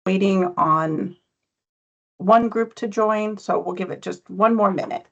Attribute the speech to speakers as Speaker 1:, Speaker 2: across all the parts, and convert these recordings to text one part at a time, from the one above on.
Speaker 1: waiting on one group to join, so we'll give it just one more minute.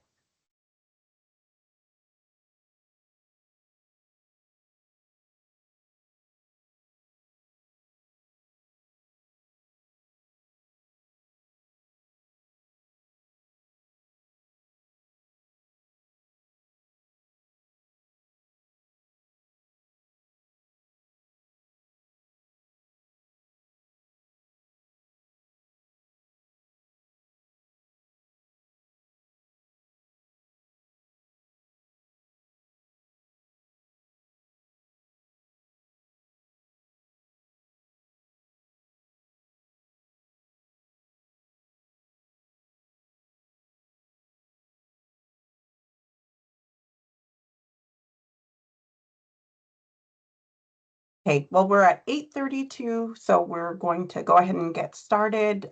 Speaker 1: Okay, well, we're at 8:32, so we're going to go ahead and get started.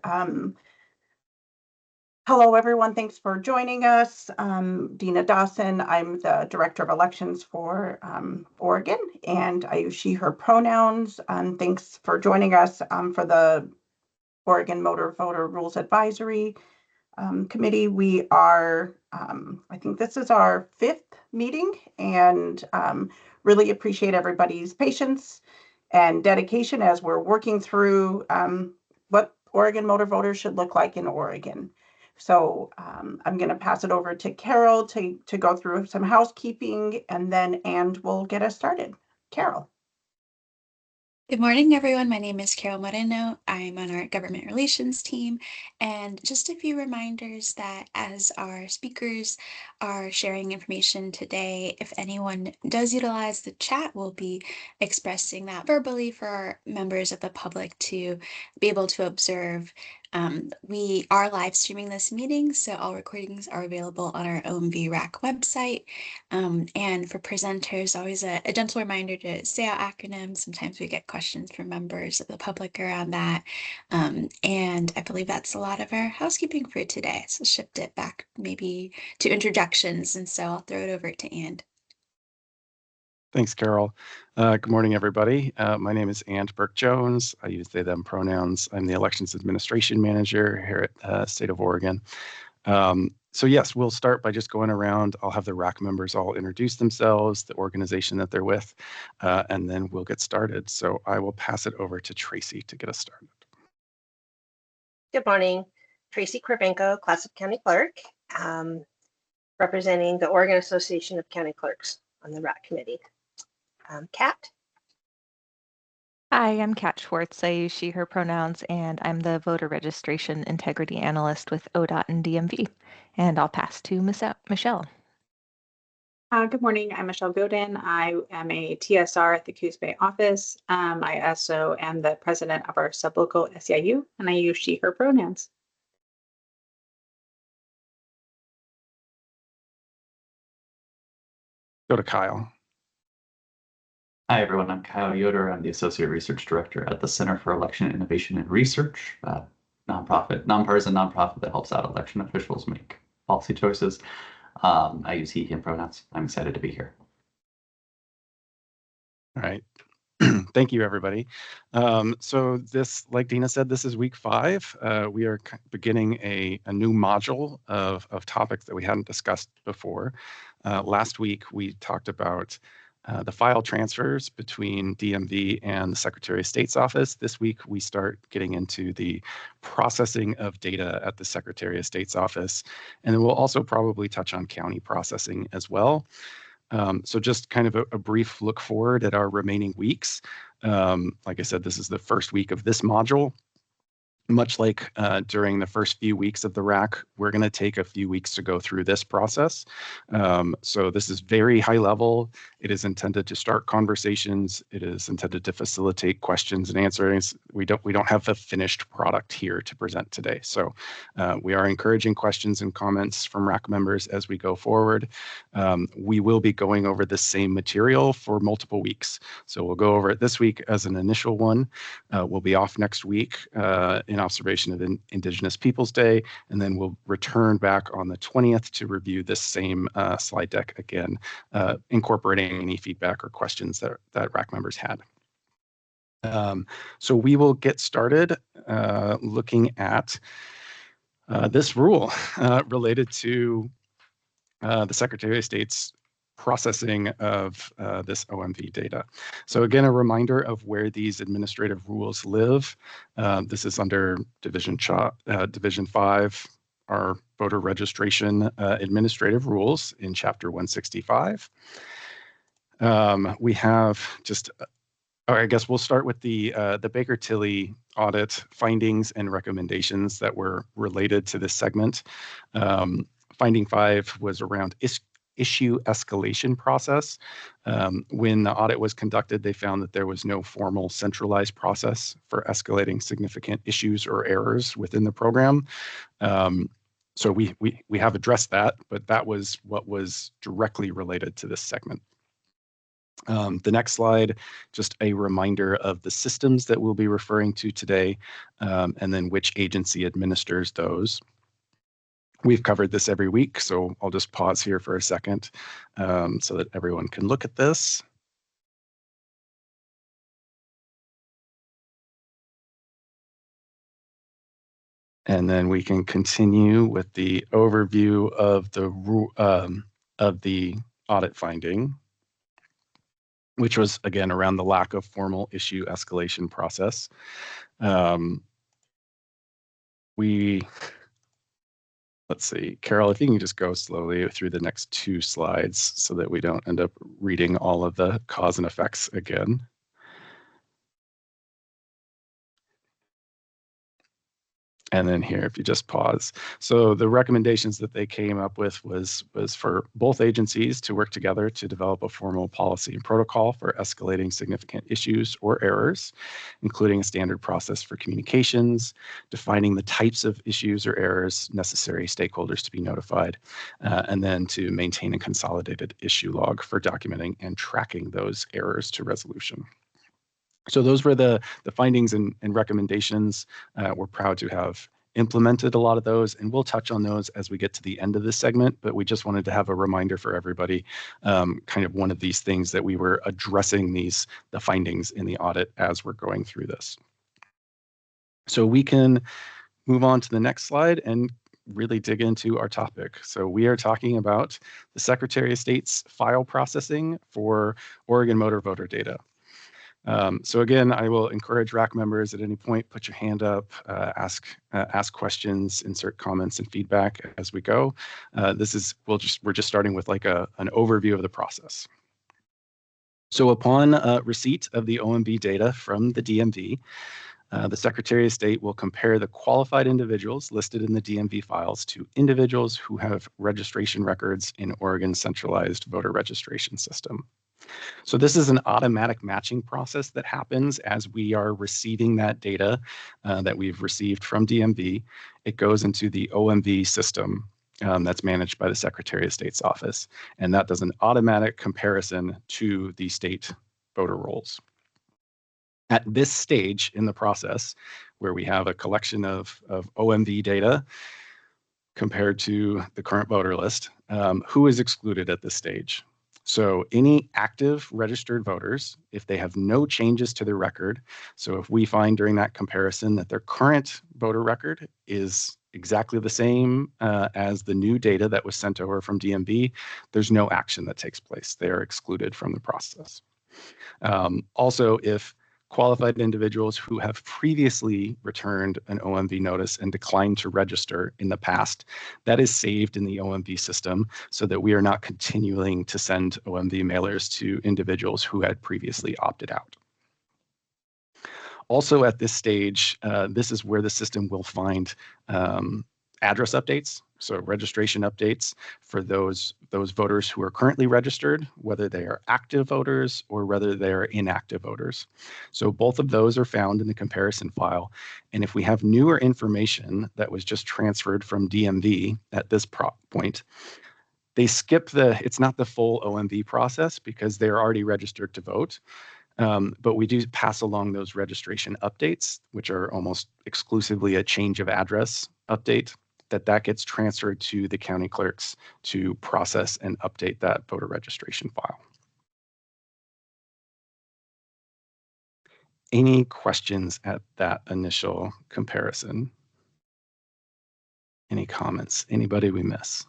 Speaker 1: Hello, everyone. Thanks for joining us. Dina Dawson. I'm the Director of Elections for Oregon, and I use she, her pronouns. Thanks for joining us for the Oregon Motor Voter Rules Advisory Committee. We are, I think this is our 5th meeting, and really appreciate everybody's patience and dedication as we're working through what Oregon motor voters should look like in Oregon. So I'm going to pass it over to Carol to go through some housekeeping, and then we'll get us started. Carol.
Speaker 2: Good morning, everyone. My name is Carol Moreno. I'm on our government relations team. And just a few reminders that as our speakers are sharing information today, if anyone does utilize the chat, we'll be expressing that verbally for our members of the public to be able to observe. We are live streaming this meeting, so all recordings are available on our OMV-RAC website. And for presenters, always a gentle reminder to say our acronyms. Sometimes we get questions from members of the public around that. And I believe that's a lot of our housekeeping for today. So shift it back maybe to introductions. And so I'll throw it over to And.
Speaker 3: Thanks, Carol. Good morning, everybody. My name is And Burke-Jones. I use they, them pronouns. I'm the Elections Administration Manager here at State of Oregon. So yes, we'll start by just going around. I'll have the RAC members all introduce themselves, the organization that they're with, and then we'll get started. So I will pass it over to Tracy to get us started.
Speaker 4: Good morning. Tracy Kravenko, Clatsop County Clerk, representing the Oregon Association of County Clerks on the RAC committee. Kat.
Speaker 5: Hi, I'm Kat Schwartz. I use she, her pronouns, and I'm the voter registration integrity analyst with ODOT and DMV. And I'll pass to Michelle.
Speaker 6: Good morning. I'm Michelle Godin. I am a TSR at the Coos Bay office. I also am the president of our sublocal SEIU, and I use she, her pronouns.
Speaker 3: Go to Kyle.
Speaker 7: Hi, everyone. I'm Kyle Yoder. I'm the Associate Research Director at the Center for Election Innovation and Research, nonpartisan nonprofit that helps out election officials make policy choices. I use he, him pronouns. I'm excited to be here.
Speaker 3: All right. Thank you, everybody. So this, like Dina said, this is week 5. We are beginning a new module of topics that we hadn't discussed before. Last week, we talked about the file transfers between DMV and the Secretary of State's office. This week, we start getting into the processing of data at the Secretary of State's office. And then we'll also probably touch on county processing as well. So just kind of a brief look forward at our remaining weeks. Like I said, this is the first week of this module. Much like during the first few weeks of the RAC, we're going to take a few weeks to go through this process. So this is very high level. It is intended to start conversations. It is intended to facilitate questions and answers. We don't have a finished product here to present today. So we are encouraging questions and comments from RAC members as we go forward. We will be going over the same material for multiple weeks. So we'll go over it this week as an initial one. We'll be off next week in observation of Indigenous Peoples Day, and then we'll return back on the 20th to review this same slide deck again, incorporating any feedback or questions that RAC members had. So we will get started looking at this rule related to the Secretary of State's processing of this OMV data. So again, a reminder of where these administrative rules live. This is under Division 5, our voter registration administrative rules in Chapter 165. We have just, I guess we'll start with the Baker Tilly audit findings and recommendations that were related to this segment. Finding 5 was around issue escalation process. When the audit was conducted, they found that there was no formal centralized process for escalating significant issues or errors within the program. So we have addressed that, but that was what was directly related to this segment. The next slide, just a reminder of the systems that we'll be referring to today, and then which agency administers those. We've covered this every week, so I'll just pause here for a second so that everyone can look at this. And then we can continue with the overview of the audit finding, which was, again, around the lack of formal issue escalation process. Let's see, Carol, if you can just go slowly through the next 2 slides so that we don't end up reading all of the cause and effects again. And then here, if you just pause. So the recommendations that they came up with was for both agencies to work together to develop a formal policy and protocol for escalating significant issues or errors, including a standard process for communications, defining the types of issues or errors necessary stakeholders to be notified, and then to maintain a consolidated issue log for documenting and tracking those errors to resolution. So those were the findings and recommendations. We're proud to have implemented a lot of those, and we'll touch on those as we get to the end of this segment, but we just wanted to have a reminder for everybody, kind of one of these things that we were addressing the findings in the audit as we're going through this. So we can move on to the next slide and really dig into our topic. So we are talking about the Secretary of State's file processing for Oregon motor voter data. So again, I will encourage RAC members at any point, put your hand up, ask questions, insert comments and feedback as we go. We're just starting with like an overview of the process. So upon receipt of the OMB data from the DMV, the Secretary of State will compare the qualified individuals listed in the DMV files to individuals who have registration records in Oregon's centralized voter registration system. So this is an automatic matching process that happens as we are receiving that data that we've received from DMV. It goes into the OMV system that's managed by the Secretary of State's office, and that does an automatic comparison to the state voter rolls. At this stage in the process, where we have a collection of OMV data compared to the current voter list, who is excluded at this stage? So any active registered voters, if they have no changes to their record, so if we find during that comparison that their current voter record is exactly the same as the new data that was sent over from DMV, there's no action that takes place. They are excluded from the process. Also, if qualified individuals who have previously returned an OMV notice and declined to register in the past, that is saved in the OMV system so that we are not continuing to send OMV mailers to individuals who had previously opted out. Also at this stage, this is where the system will find address updates, so registration updates for those voters who are currently registered, whether they are active voters or whether they are inactive voters. So both of those are found in the comparison file. And if we have newer information that was just transferred from DMV at this point, they skip it's not the full OMV process because they're already registered to vote. But we do pass along those registration updates, which are almost exclusively a change of address update, that gets transferred to the county clerks to process and update that voter registration file. Any questions at that initial comparison? Any comments? Anybody we miss?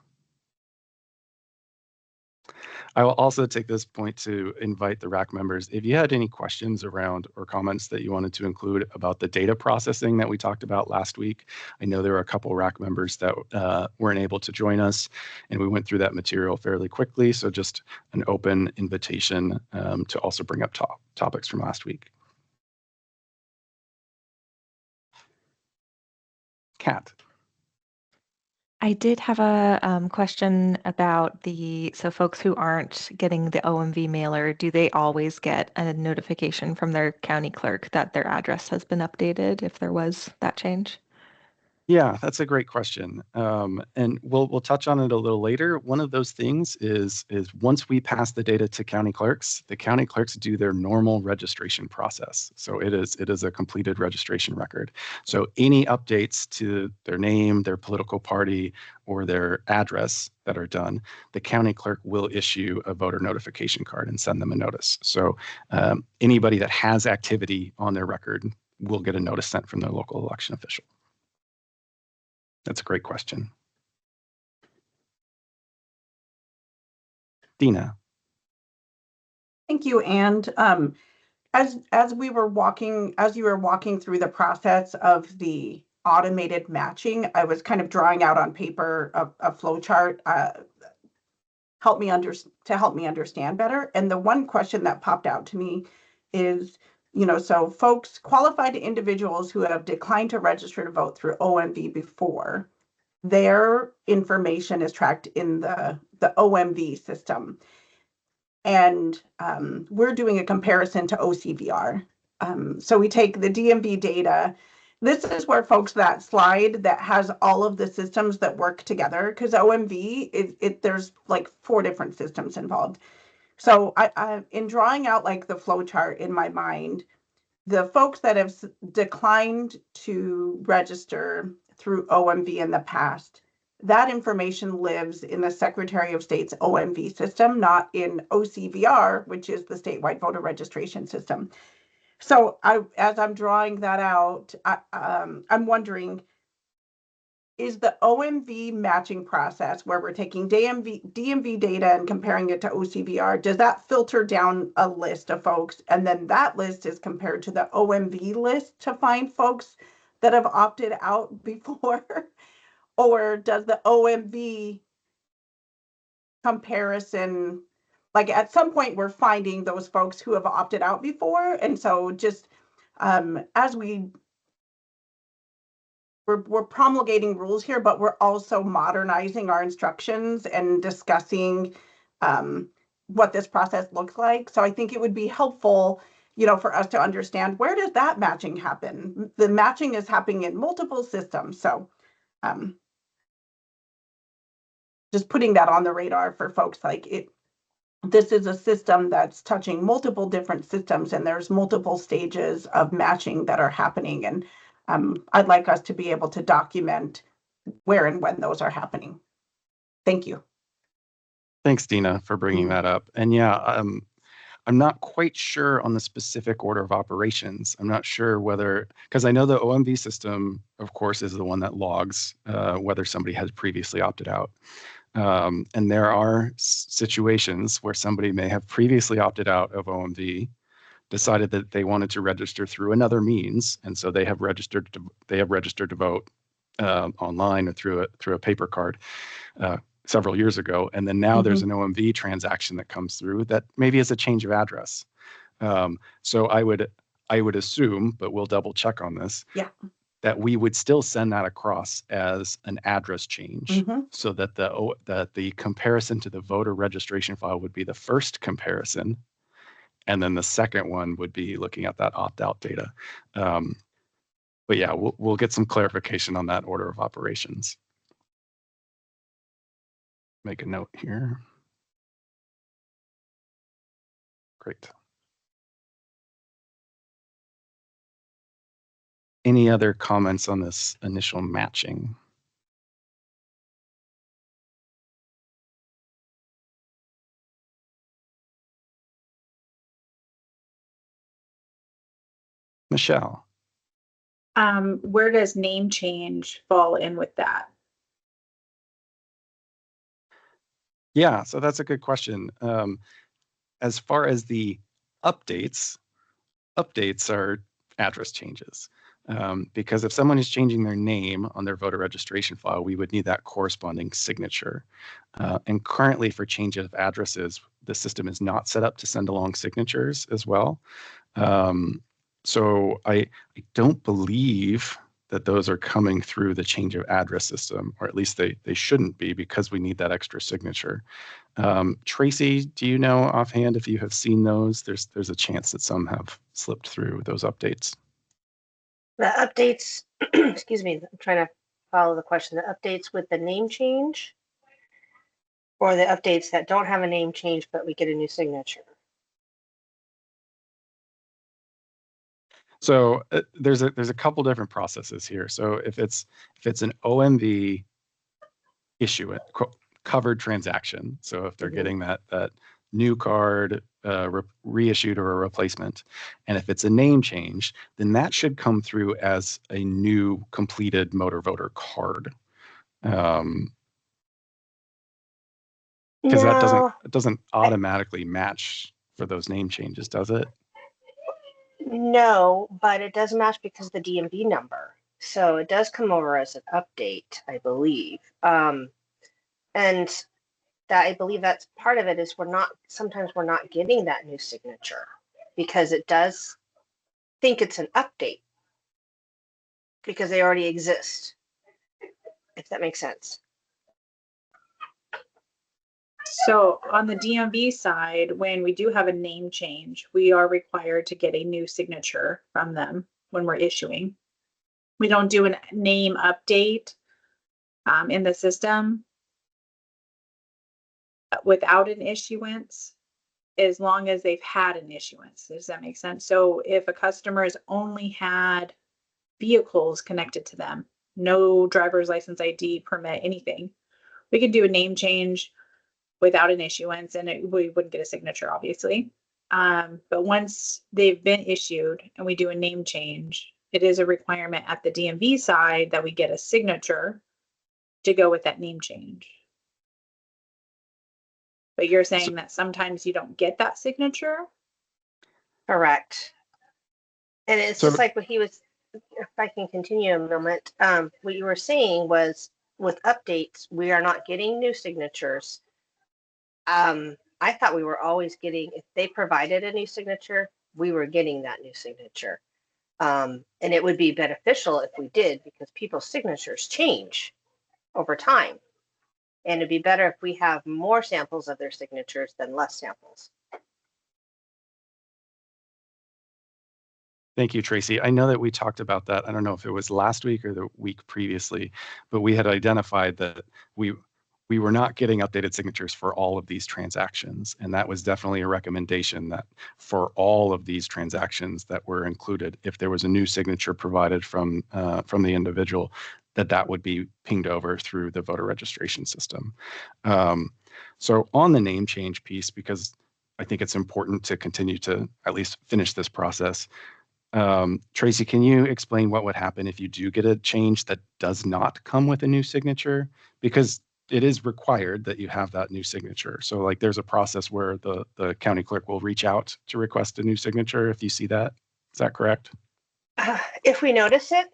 Speaker 3: I will also take this point to invite the RAC members. If you had any questions around or comments that you wanted to include about the data processing that we talked about last week, I know there were a couple RAC members that weren't able to join us, and we went through that material fairly quickly. So just an open invitation to also bring up topics from last week. Kat.
Speaker 5: I did have a question about so folks who aren't getting the OMV mailer, do they always get a notification from their county clerk that their address has been updated if there was that change?
Speaker 3: Yeah, that's a great question. And we'll touch on it a little later. One of those things is once we pass the data to county clerks, the county clerks do their normal registration process. So it is a completed registration record. So any updates to their name, their political party, or their address that are done, the county clerk will issue a voter notification card and send them a notice. So anybody that has activity on their record will get a notice sent from their local election official. That's a great question. Dina.
Speaker 1: Thank you. And as you were walking through the process of the automated matching, I was kind of drawing out on paper a flow chart to help me understand better. And the one question that popped out to me is, so folks, qualified individuals who have declined to register to vote through OMV before, their information is tracked in the OMV system. And we're doing a comparison to OCVR. So we take the DMV data. This is where folks, that slide that has all of the systems that work together, because OMV, there's like 4 different systems involved. So I in drawing out like the flow chart in my mind, the folks that have declined to register through OMV in the past, that information lives in the Secretary of State's OMV system, not in OCVR, which is the statewide voter registration system. So as I'm drawing that out, I'm wondering, is the OMV matching process where we're taking DMV data and comparing it to OCVR, does that filter down a list of folks? And then that list is compared to the OMV list to find folks that have opted out before? Or does the OMV comparison, like at some point we're finding those folks who have opted out before? And so just as we're promulgating rules here, but we're also modernizing our instructions and discussing what this process looks like. So I think it would be helpful, for us to understand, where does that matching happen? The matching is happening in multiple systems. So just putting that on the radar for folks, this is a system that's touching multiple different systems, and there's multiple stages of matching that are happening. And I'd like us to be able to document where and when those are happening. Thank you.
Speaker 3: Thanks, Dina, for bringing that up. And yeah, I'm not quite sure on the specific order of operations. I'm not sure because I know the OMV system, of course, is the one that logs whether somebody has previously opted out. And there are situations where somebody may have previously opted out of OMV, decided that they wanted to register through another means, and so they have registered to vote online or through a paper card several years ago, and then now there's an OMV transaction that comes through that maybe is a change of address. So I would assume, but we'll double check on this.
Speaker 1: Yeah.
Speaker 3: That we would still send that across as an address change, so that the comparison to the voter registration file would be the first comparison, and then the second one would be looking at that opt-out data. But yeah, we'll get some clarification on that order of operations. Make a note here. Great. Any other comments on this initial matching? Michelle.
Speaker 6: Where does name change fall in with that?
Speaker 3: Yeah, so that's a good question. As far as the updates are address changes. Because if someone is changing their name on their voter registration file, we would need that corresponding signature. And currently for change of addresses, the system is not set up to send along signatures as well. So I don't believe that those are coming through the change of address system, or at least they shouldn't be, because we need that extra signature. Tracy, do you know offhand if you have seen those? There's a chance that some have slipped through those updates.
Speaker 4: The updates, excuse me, I'm trying to follow the question. The updates with the name change, or the updates that don't have a name change, but we get a new signature?
Speaker 3: So there's a couple different processes here. So if it's an OMV issuant covered transaction, so if they're getting that new card reissued or a replacement, and if it's a name change, then that should come through as a new completed motor voter card. Because that doesn't automatically match for those name changes, does it?
Speaker 4: No, but it does match because of the DMV number. So it does come over as an update, I believe. And that, I believe that's part of it, is sometimes we're not getting that new signature because it does think it's an update because they already exist, if that makes sense.
Speaker 6: So on the DMV side, when we do have a name change, we are required to get a new signature from them when we're issuing. We don't do a name update in the system without an issuance, as long as they've had an issuance. Does that make sense? So if a customer has only had vehicles connected to them, no driver's license, ID, permit, anything, we could do a name change without an issuance, and we wouldn't get a signature, obviously. But once they've been issued and we do a name change, it is a requirement at the DMV side that we get a signature to go with that name change. But you're saying that sometimes you don't get that signature?
Speaker 4: Correct. And it's just like what he was, if I can continue a moment, what you were saying was with updates, we are not getting new signatures. I thought we were always getting, if they provided a new signature, we were getting that new signature. And it would be beneficial if we did, because people's signatures change over time. And it'd be better if we have more samples of their signatures than less samples.
Speaker 3: Thank you, Tracy. I know that we talked about that. I don't know if it was last week or the week previously, but we had identified that we were not getting updated signatures for all of these transactions. And that was definitely a recommendation that for all of these transactions that were included, if there was a new signature provided from the individual, that would be pinged over through the voter registration system. So on the name change piece, because I think it's important to continue to at least finish this process, Tracy, can you explain what would happen if you do get a change that does not come with a new signature? Because it is required that you have that new signature. So like there's a process where the county clerk will reach out to request a new signature if you see that. Is that correct?
Speaker 4: If we notice it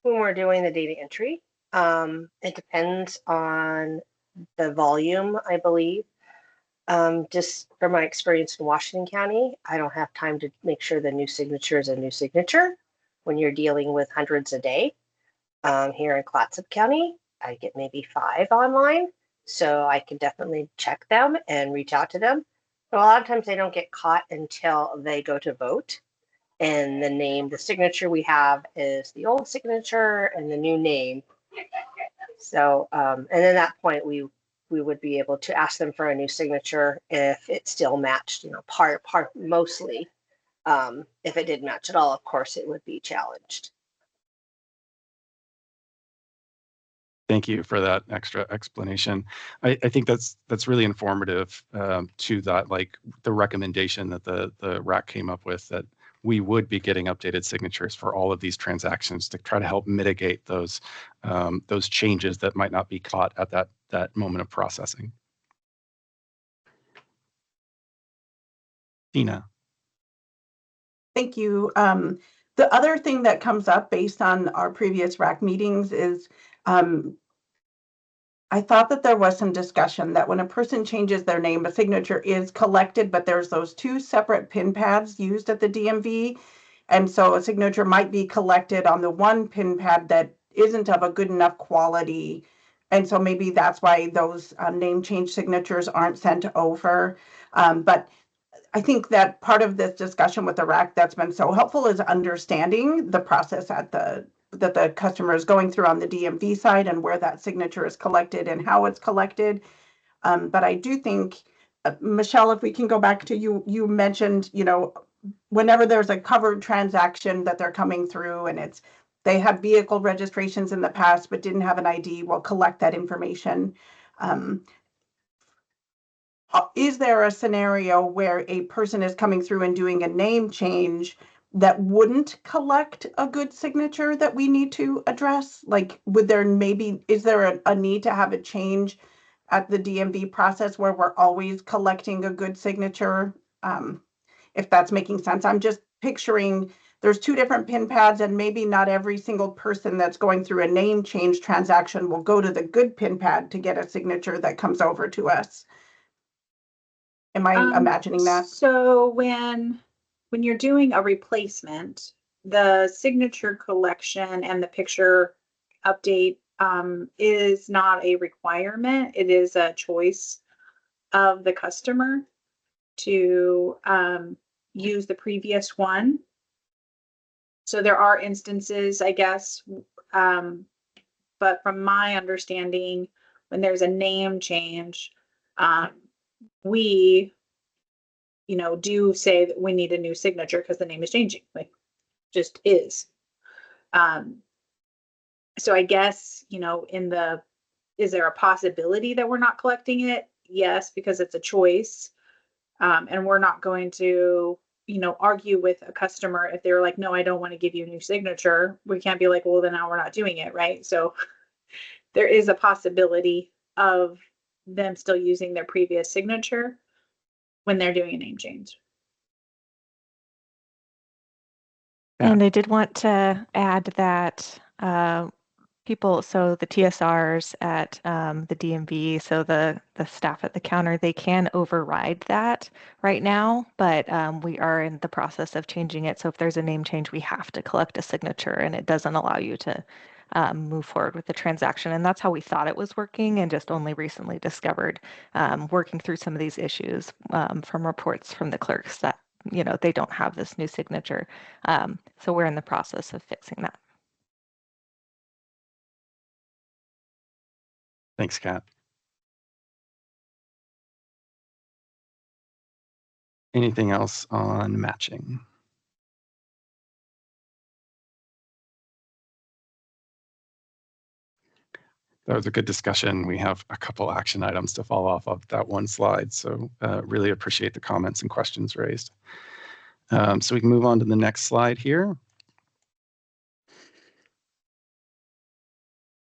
Speaker 4: when we're doing the data entry, it depends on the volume, I believe. Just from my experience in Washington County, I don't have time to make sure the new signature is a new signature when you're dealing with hundreds a day. Here in Clatsop County, I get maybe 5 online, so I can definitely check them and reach out to them. But a lot of times they don't get caught until they go to vote, and the signature we have is the old signature and the new name. So, and at that point, we would be able to ask them for a new signature if it still matched, part mostly. If it didn't match at all, of course, it would be challenged.
Speaker 3: Thank you for that extra explanation. I think that's really informative to that, like the recommendation that the RAC came up with, that we would be getting updated signatures for all of these transactions to try to help mitigate those changes that might not be caught at that moment of processing. Dina.
Speaker 1: Thank you. The other thing that comes up based on our previous RAC meetings is I thought that there was some discussion that when a person changes their name, a signature is collected, but there's those two separate PIN pads used at the DMV. And so a signature might be collected on the one PIN pad that isn't of a good enough quality. And so maybe that's why those name change signatures aren't sent over. But I think that part of this discussion with the RAC that's been so helpful is understanding the process that the customer is going through on the DMV side and where that signature is collected and how it's collected. But I do think, Michelle, if we can go back to you mentioned, whenever there's a covered transaction that they're coming through and they have vehicle registrations in the past but didn't have an ID, we'll collect that information. Is there a scenario where a person is coming through and doing a name change that wouldn't collect a good signature that we need to address? Like, is there a need to have a change at the DMV process where we're always collecting a good signature? If that's making sense. I'm just picturing there's two different PIN pads and maybe not every single person that's going through a name change transaction will go to the good PIN pad to get a signature that comes over to us. Am I imagining that?
Speaker 6: So when you're doing a replacement, the signature collection and the picture update is not a requirement. It is a choice of the customer to use the previous one. So there are instances, I guess, but from my understanding, when there's a name change, we, do say that we need a new signature because the name is changing, like just is. So I guess, is there a possibility that we're not collecting it? Yes, because it's a choice. And we're not going to, argue with a customer if they're like, no, I don't want to give you a new signature. We can't be like, well, then now we're not doing it, right? So there is a possibility of them still using their previous signature when they're doing a name change.
Speaker 5: And I did want to add that so the TSRs at the DMV, so the staff at the counter, they can override that right now, but we are in the process of changing it. So if there's a name change, we have to collect a signature and it doesn't allow you to move forward with the transaction. And that's how we thought it was working and just only recently discovered working through some of these issues from reports from the clerks that, they don't have this new signature. So we're in the process of fixing that.
Speaker 3: Thanks, Kat. Anything else on matching? That was a good discussion. We have a couple action items to follow off of that one slide. So really appreciate the comments and questions raised. So we can move on to the next slide here.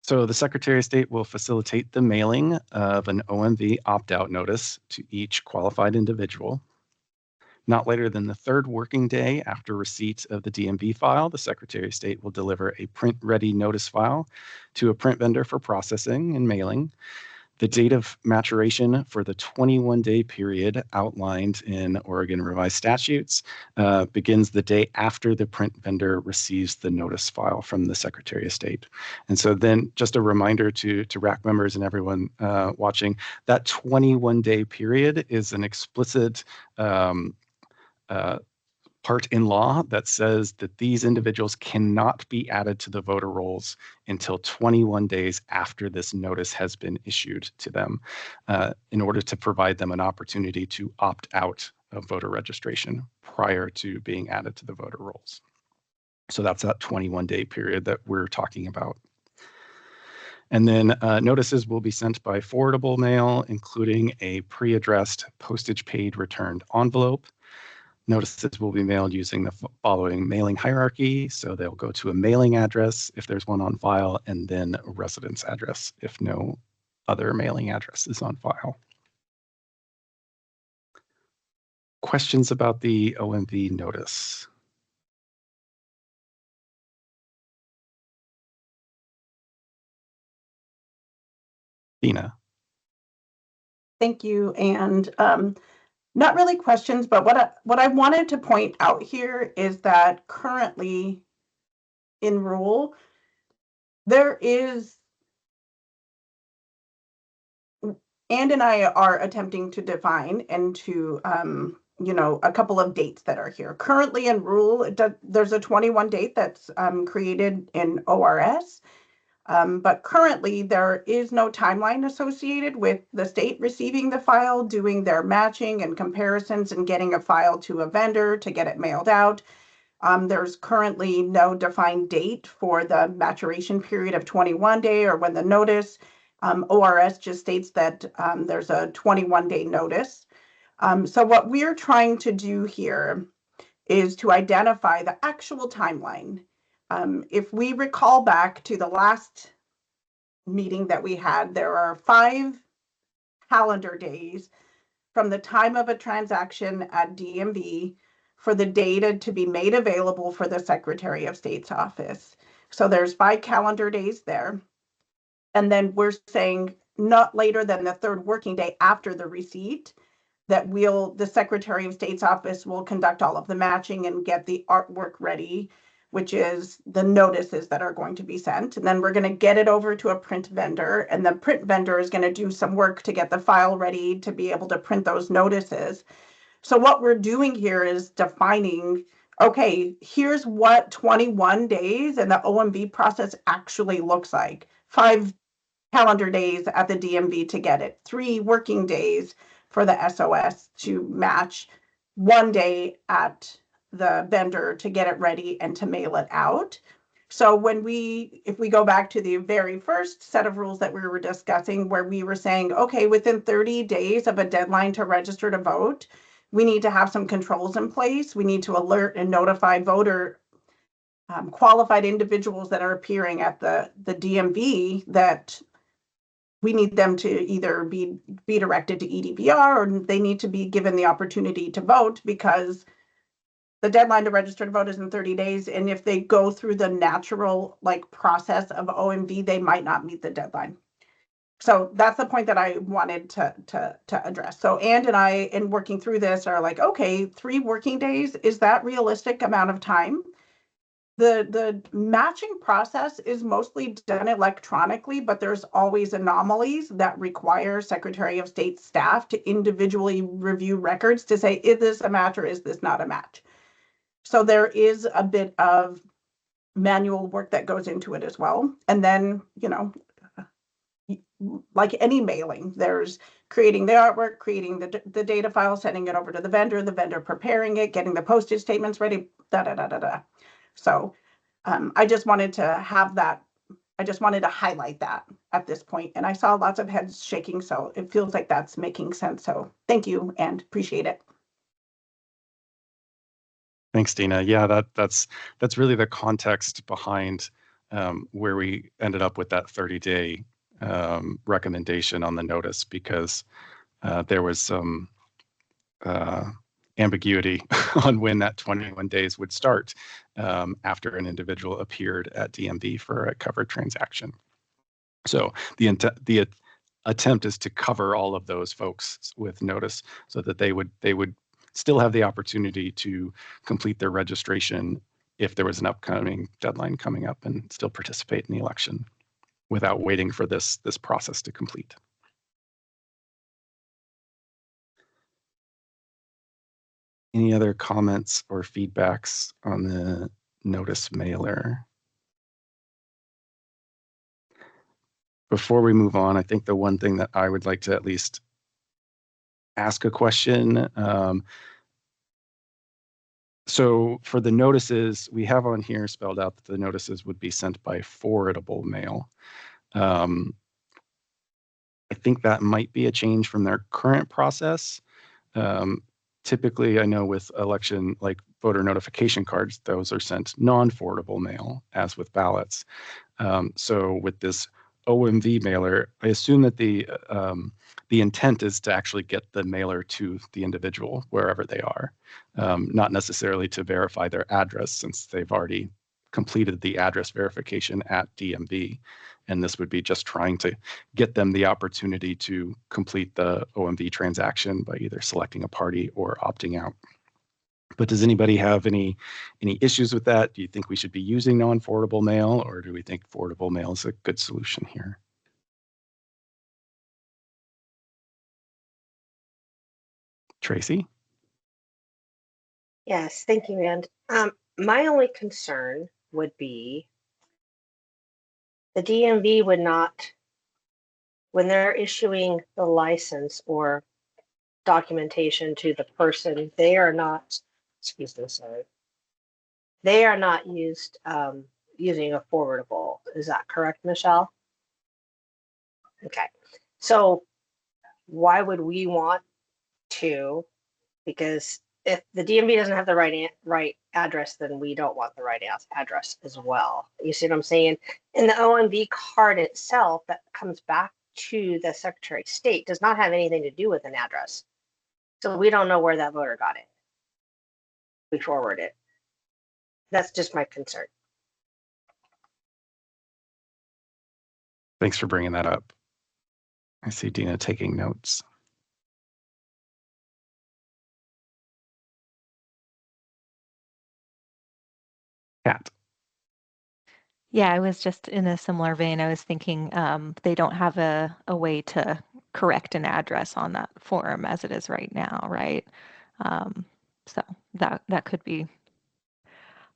Speaker 3: So the Secretary of State will facilitate the mailing of an OMV opt-out notice to each qualified individual. Not later than the third working day after receipt of the DMV file, the Secretary of State will deliver a print-ready notice file to a print vendor for processing and mailing. The date of maturation for the 21-day period outlined in Oregon Revised Statutes begins the day after the print vendor receives the notice file from the Secretary of State. And so then just a reminder to RAC members and everyone watching, that 21-day period is an explicit part in law that says that these individuals cannot be added to the voter rolls until 21 days after this notice has been issued to them in order to provide them an opportunity to opt out of voter registration prior to being added to the voter rolls. So that's that 21-day period that we're talking about. And then notices will be sent by forwardable mail, including a pre-addressed postage paid returned envelope. Notices will be mailed using the following mailing hierarchy. So they'll go to a mailing address if there's one on file, and then a residence address if no other mailing address is on file. Questions about the OMV notice? Dina.
Speaker 1: Thank you. And not really questions, but what I wanted to point out here is that currently in rule, there is, and I are attempting to define and to, a couple of dates that are here. Currently in rule, there's a 21 date that's created in ORS. But currently, there is no timeline associated with the state receiving the file, doing their matching and comparisons, and getting a file to a vendor to get it mailed out. There's currently no defined date for the maturation period of 21 day or when the notice. ORS just states that there's a 21-day notice. So what we're trying to do here is to identify the actual timeline. If we recall back to the last meeting that we had, there are 5 calendar days from the time of a transaction at DMV for the data to be made available for the Secretary of State's office. So there's 5 calendar days there. And then we're saying not later than the 3rd working day after the receipt that the Secretary of State's office will conduct all of the matching and get the artwork ready, which is the notices that are going to be sent. And then we're going to get it over to a print vendor, and the print vendor is going to do some work to get the file ready to be able to print those notices. So what we're doing here is defining, okay, here's what 21 days in the OMV process actually looks like. 5 calendar days at the DMV to get it, 3 working days for the SOS to match, 1 day at the vendor to get it ready and to mail it out. So if we go back to the very first set of rules that we were discussing, where we were saying, okay, within 30 days of a deadline to register to vote, we need to have some controls in place. We need to alert and notify voter qualified individuals that are appearing at the DMV that we need them to either be directed to EDPR, or they need to be given the opportunity to vote, because the deadline to register to vote is in 30 days. And if they go through the natural process of OMV, they might not meet the deadline. So that's the point that I wanted to address. So Ann and I, in working through this, are like, okay, 3 working days, is that realistic amount of time? The matching process is mostly done electronically, but there's always anomalies that require Secretary of State staff to individually review records to say, is this a match or is this not a match? So there is a bit of manual work that goes into it as well. And then, like any mailing, there's creating the artwork, creating the data file, sending it over to the vendor preparing it, getting the postage statements ready, So I just wanted to have that. I just wanted to highlight that at this point. And I saw lots of heads shaking, so it feels like that's making sense. So thank you and appreciate it.
Speaker 3: Thanks, Dina. Yeah, that's really the context behind where we ended up with that 30-day recommendation on the notice, because there was some ambiguity on when that 21 days would start after an individual appeared at DMV for a covered transaction. So the attempt is to cover all of those folks with notice so that they would still have the opportunity to complete their registration if there was an upcoming deadline coming up, and still participate in the election without waiting for this process to complete. Any other comments or feedbacks on the notice mailer? Before we move on, I think the one thing that I would like to at least ask a question. So for the notices, we have on here spelled out that the notices would be sent by forwardable mail. I think that might be a change from their current process. Typically, I know with election, like voter notification cards, those are sent non-forwardable mail, as with ballots. So with this OMV mailer, I assume that the intent is to actually get the mailer to the individual wherever they are, not necessarily to verify their address, since they've already completed the address verification at DMV. And this would be just trying to get them the opportunity to complete the OMV transaction by either selecting a party or opting out. But does anybody have any issues with that? Do you think we should be using non-forwardable mail, or do we think forwardable mail is a good solution here? Tracy?
Speaker 4: Yes, thank you, Rand. My only concern would be the DMV would not, when they're issuing the license or documentation to the person, they are not, excuse me, sorry, they are not using a forwardable. Is that correct, Michelle? Okay, so why would we want to? Because if the DMV doesn't have the right address, then we don't want the right address as well. You see what I'm saying? And the OMV card itself that comes back to the Secretary of State does not have anything to do with an address. So we don't know where that voter got it. We forward it. That's just my concern.
Speaker 3: Thanks for bringing that up. I see Dina taking notes. Kat.
Speaker 5: Yeah, I was just in a similar vein. I was thinking they don't have a way to correct an address on that form as it is right now, right? So that could be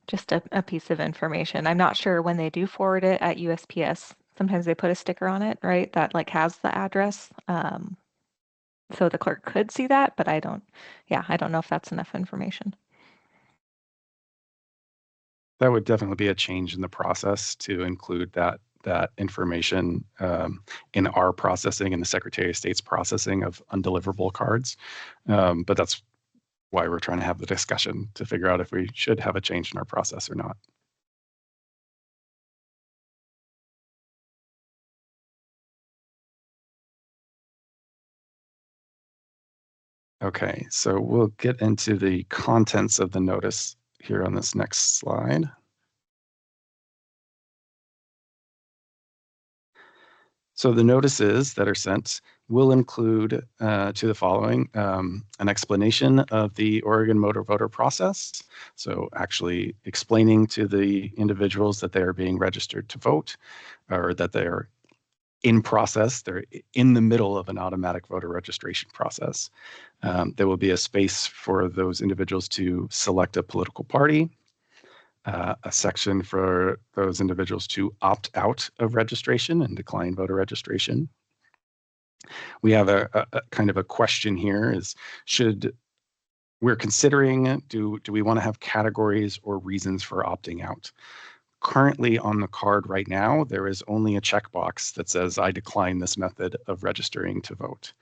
Speaker 5: just a piece of information. I'm not sure when they do forward it at USPS. Sometimes they put a sticker on it, right? That like has the address. So the clerk could see that, but I don't know if that's enough information.
Speaker 3: That would definitely be a change in the process to include that information in our processing and the Secretary of State's processing of undeliverable cards. But that's why we're trying to have the discussion to figure out if we should have a change in our process or not. Okay, so we'll get into the contents of the notice here on this next slide. So the notices that are sent will include to the following, an explanation of the Oregon Motor Voter process. So actually explaining to the individuals that they are being registered to vote, or that they are in process, they're in the middle of an automatic voter registration process. There will be a space for those individuals to select a political party, a section for those individuals to opt out of registration and decline voter registration. We have a kind of a question here is, we're considering, do we want to have categories or reasons for opting out? Currently on the card right now, there is only a checkbox that says, I decline this method of registering to vote.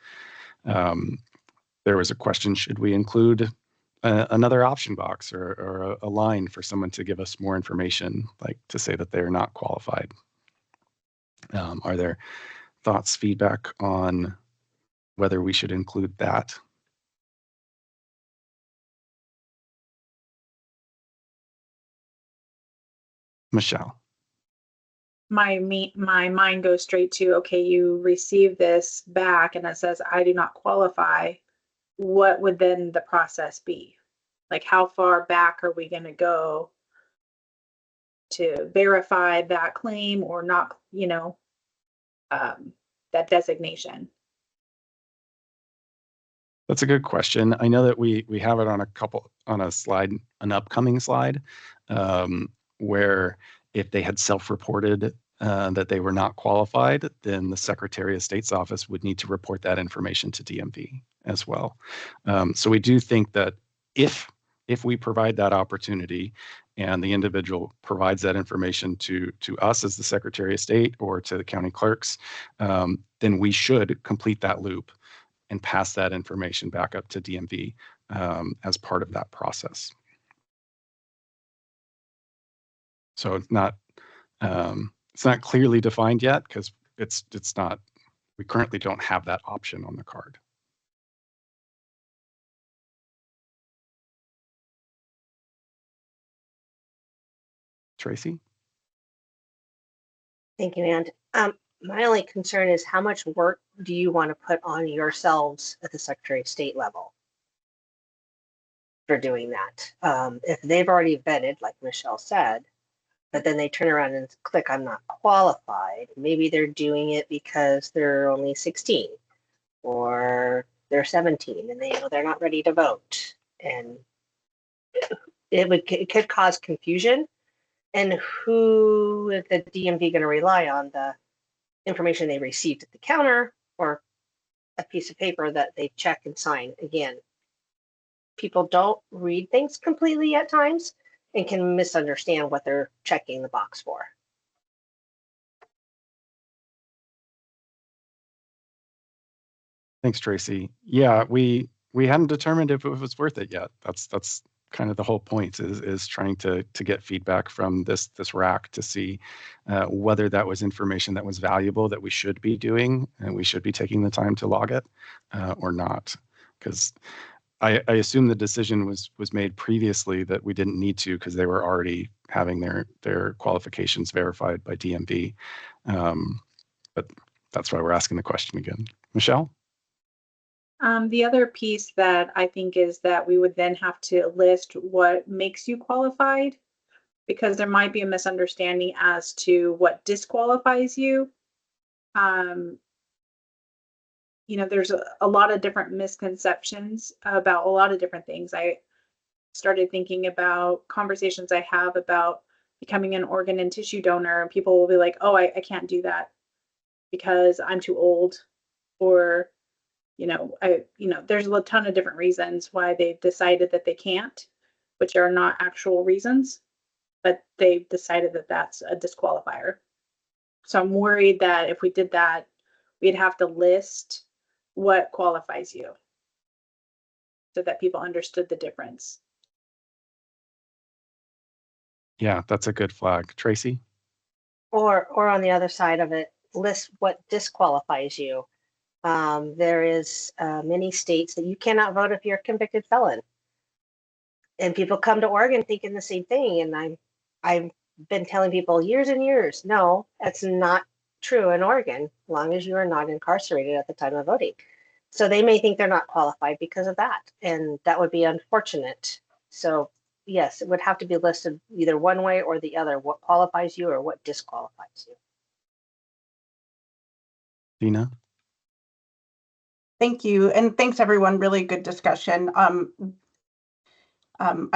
Speaker 3: There was a question, should we include another option box or a line for someone to give us more information, like to say that they're not qualified? Are there thoughts, feedback on whether we should include that? Michelle.
Speaker 6: My mind goes straight to, okay, you receive this back and it says, I do not qualify. What would then the process be? Like, how far back are we going to go to verify that claim or not, that designation?
Speaker 3: That's a good question. I know that we have it on a slide, an upcoming slide, where if they had self-reported that they were not qualified, then the Secretary of State's office would need to report that information to DMV as well. So we do think that if we provide that opportunity and the individual provides that information to us as the Secretary of State or to the county clerks, then we should complete that loop and pass that information back up to DMV as part of that process. So it's not clearly defined yet because it's not. We currently don't have that option on the card. Tracy?
Speaker 4: Thank you, Ann. My only concern is how much work do you want to put on yourselves at the Secretary of State level for doing that? If they've already vetted, like Michelle said, but then they turn around and click, I'm not qualified. Maybe they're doing it because they're only 16 or they're 17 and they know they're not ready to vote. And it could cause confusion. And who is the DMV going to rely on? The information they received at the counter or a piece of paper that they check and sign? Again, people don't read things completely at times and can misunderstand what they're checking the box for.
Speaker 3: Thanks, Tracy. Yeah, we hadn't determined if it was worth it yet. That's kind of the whole point is trying to get feedback from this rack to see whether that was information that was valuable that we should be doing and we should be taking the time to log it or not. Because I assume the decision was made previously that we didn't need to because they were already having their qualifications verified by DMV. But that's why we're asking the question again. Michelle?
Speaker 6: The other piece that I think is that we would then have to list what makes you qualified, because there might be a misunderstanding as to what disqualifies you. There's a lot of different misconceptions about a lot of different things. I started thinking about conversations I have about becoming an organ and tissue donor, and people will be like, oh, I can't do that because I'm too old, or there's a ton of different reasons why they've decided that they can't, which are not actual reasons, but they've decided that that's a disqualifier. So I'm worried that if we did that, we'd have to list what qualifies you so that people understood the difference.
Speaker 3: Yeah, that's a good flag. Tracy?
Speaker 4: Or on the other side of it, list what disqualifies you. There is many states that you cannot vote if you're a convicted felon. And people come to Oregon thinking the same thing. And I've been telling people years and years, no, that's not true in Oregon, as long as you are not incarcerated at the time of voting. So they may think they're not qualified because of that. And that would be unfortunate. So yes, it would have to be listed either one way or the other, what qualifies you or what disqualifies you.
Speaker 3: Dina?
Speaker 1: Thank you. And thanks, everyone. Really good discussion. I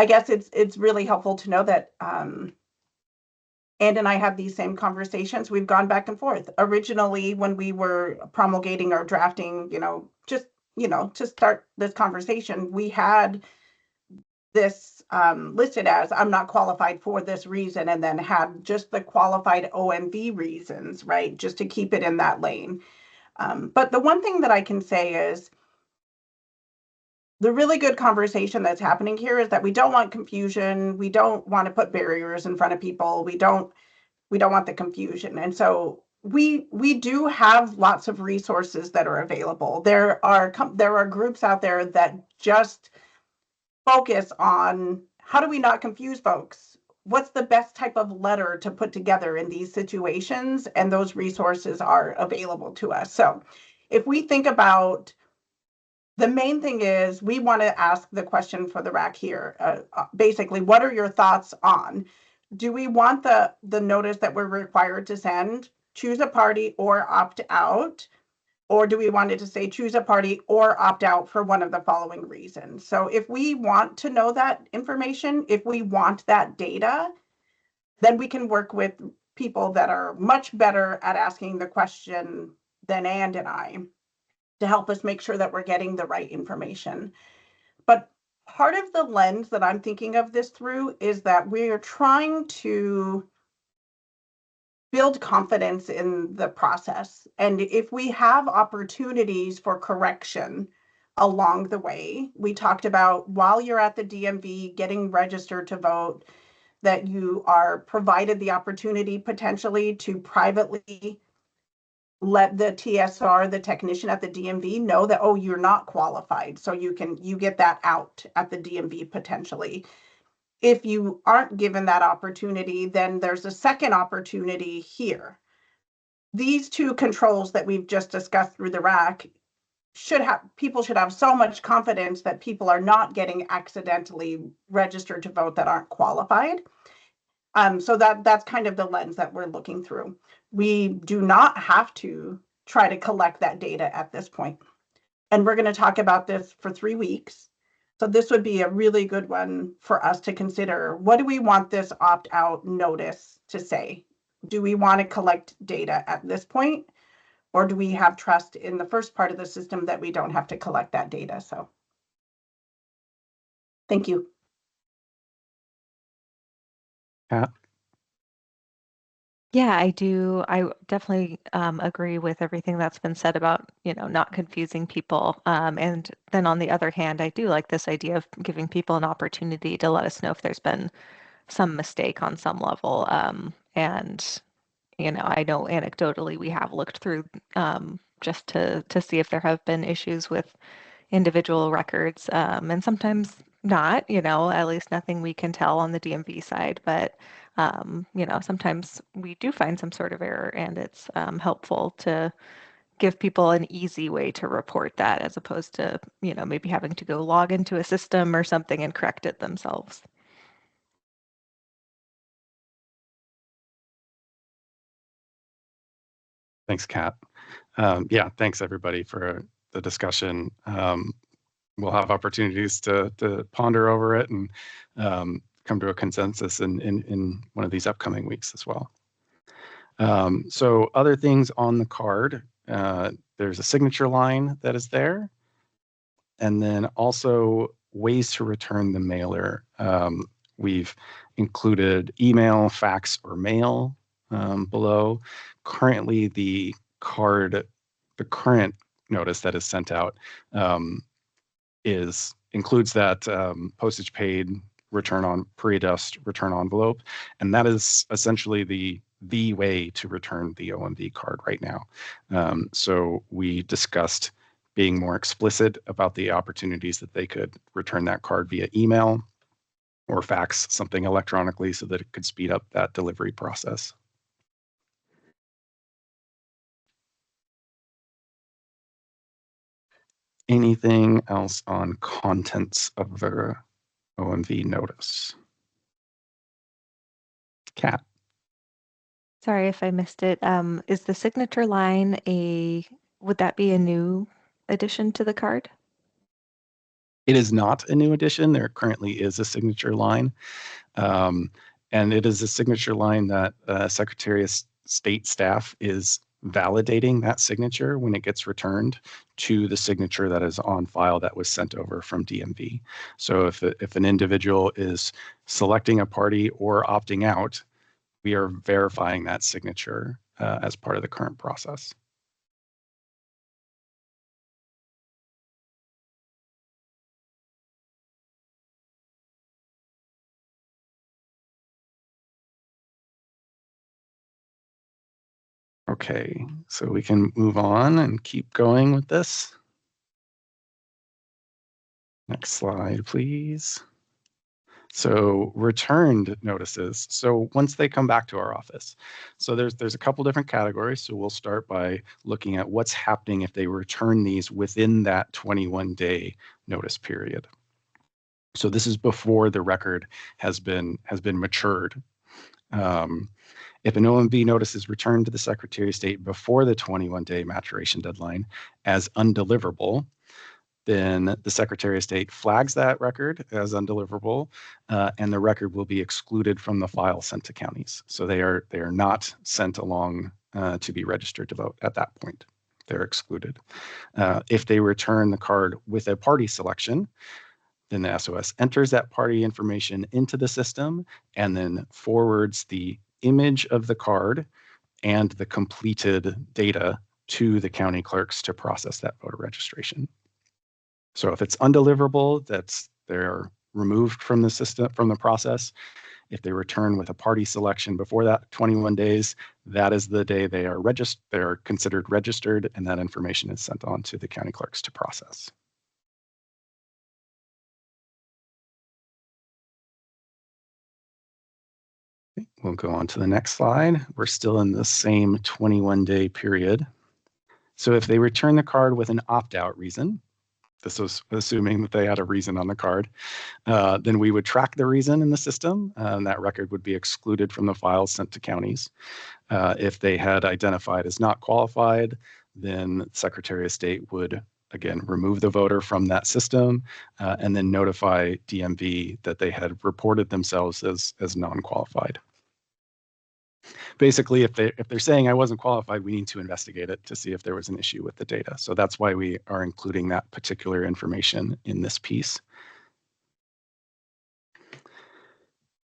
Speaker 1: guess it's really helpful to know that Ann and I have these same conversations. We've gone back and forth. Originally, when we were promulgating or drafting, to start this conversation, we had this listed as I'm not qualified for this reason, and then had just the qualified OMV reasons, right? Just to keep it in that lane. But the one thing that I can say is the really good conversation that's happening here is that we don't want confusion. We don't want to put barriers in front of people. We don't want the confusion. And so we do have lots of resources that are available. There are groups out there that just focus on how do we not confuse folks? What's the best type of letter to put together in these situations? And those resources are available to us. So if we think about, the main thing is we want to ask the question for the RAC here. Basically, what are your thoughts on, do we want the notice that we're required to send, choose a party or opt out? Or do we want it to say choose a party or opt out for one of the following reasons? So if we want to know that information, if we want that data, then we can work with people that are much better at asking the question than Ann and I to help us make sure that we're getting the right information. But part of the lens that I'm thinking of this through is that we're trying to build confidence in the process. And if we have opportunities for correction, along the way. We talked about while you're at the DMV getting registered to vote, that you are provided the opportunity potentially to privately let the TSR, the technician at the DMV, know that, oh, you're not qualified. So you get that out at the DMV potentially. If you aren't given that opportunity, then there's a second opportunity here. These two controls that we've just discussed through the RAC people should have so much confidence that people are not getting accidentally registered to vote that aren't qualified. So that's kind of the lens that we're looking through. We do not have to try to collect that data at this point. And we're going to talk about this for 3 weeks. So this would be a really good one for us to consider. What do we want this opt-out notice to say? Do we want to collect data at this point? Or do we have trust in the first part of the system that we don't have to collect that data? So thank you.
Speaker 3: Pat?
Speaker 5: Yeah, I do. I definitely agree with everything that's been said about, not confusing people. And then on the other hand, I do like this idea of giving people an opportunity to let us know if there's been some mistake on some level. And, I know anecdotally we have looked through just to see if there have been issues with individual records, and sometimes not, at least nothing we can tell on the DMV side, but sometimes we do find some sort of error, and it's helpful to give people an easy way to report that as opposed to, maybe having to go log into a system or something and correct it themselves.
Speaker 3: Thanks, Kat. Yeah, thanks everybody for the discussion. We'll have opportunities to ponder over it and come to a consensus in one of these upcoming weeks as well. So other things on the card, there's a signature line that is there, and then also ways to return the mailer. We've included email, fax, or mail below. Currently, the current notice that is sent out includes that postage paid, return on pre-addressed return envelope, and that is essentially the way to return the OMV card right now. So we discussed being more explicit about the opportunities that they could return that card via email or fax something electronically so that it could speed up that delivery process. Anything else on contents of the OMV notice? Kat?
Speaker 5: Sorry if I missed it. Is the signature line would that be a new addition to the card?
Speaker 3: It is not a new addition. There currently is a signature line. And it is a signature line that Secretary of State staff is validating that signature when it gets returned to the signature that is on file that was sent over from DMV. So if an individual is selecting a party or opting out, we are verifying that signature as part of the current process. Okay, so we can move on and keep going with this. Next slide, please. So returned notices. So once they come back to our office. So there's a couple different categories. So we'll start by looking at what's happening if they return these within that 21-day notice period. So this is before the record has been matured. If an OMV notice is returned to the Secretary of State before the 21-day maturation deadline as undeliverable, then the Secretary of State flags that record as undeliverable, and the record will be excluded from the file sent to counties. So they are not sent along to be registered to vote at that point. They're excluded. If they return the card with a party selection, then the SOS enters that party information into the system and then forwards the image of the card and the completed data to the county clerks to process that voter registration. So if it's undeliverable, they're removed from the system, from the process. If they return with a party selection before that 21 days, that is the day they are considered registered, and that information is sent on to the county clerks to process. Okay, we'll go on to the next slide. We're still in the same 21-day period. So if they return the card with an opt-out reason, this was assuming that they had a reason on the card, then we would track the reason in the system, and that record would be excluded from the files sent to counties. If they had identified as not qualified, then Secretary of State would, again, remove the voter from that system and then notify DMV that they had reported themselves as non-qualified. Basically, if they're saying I wasn't qualified, we need to investigate it to see if there was an issue with the data. So that's why we are including that particular information in this piece.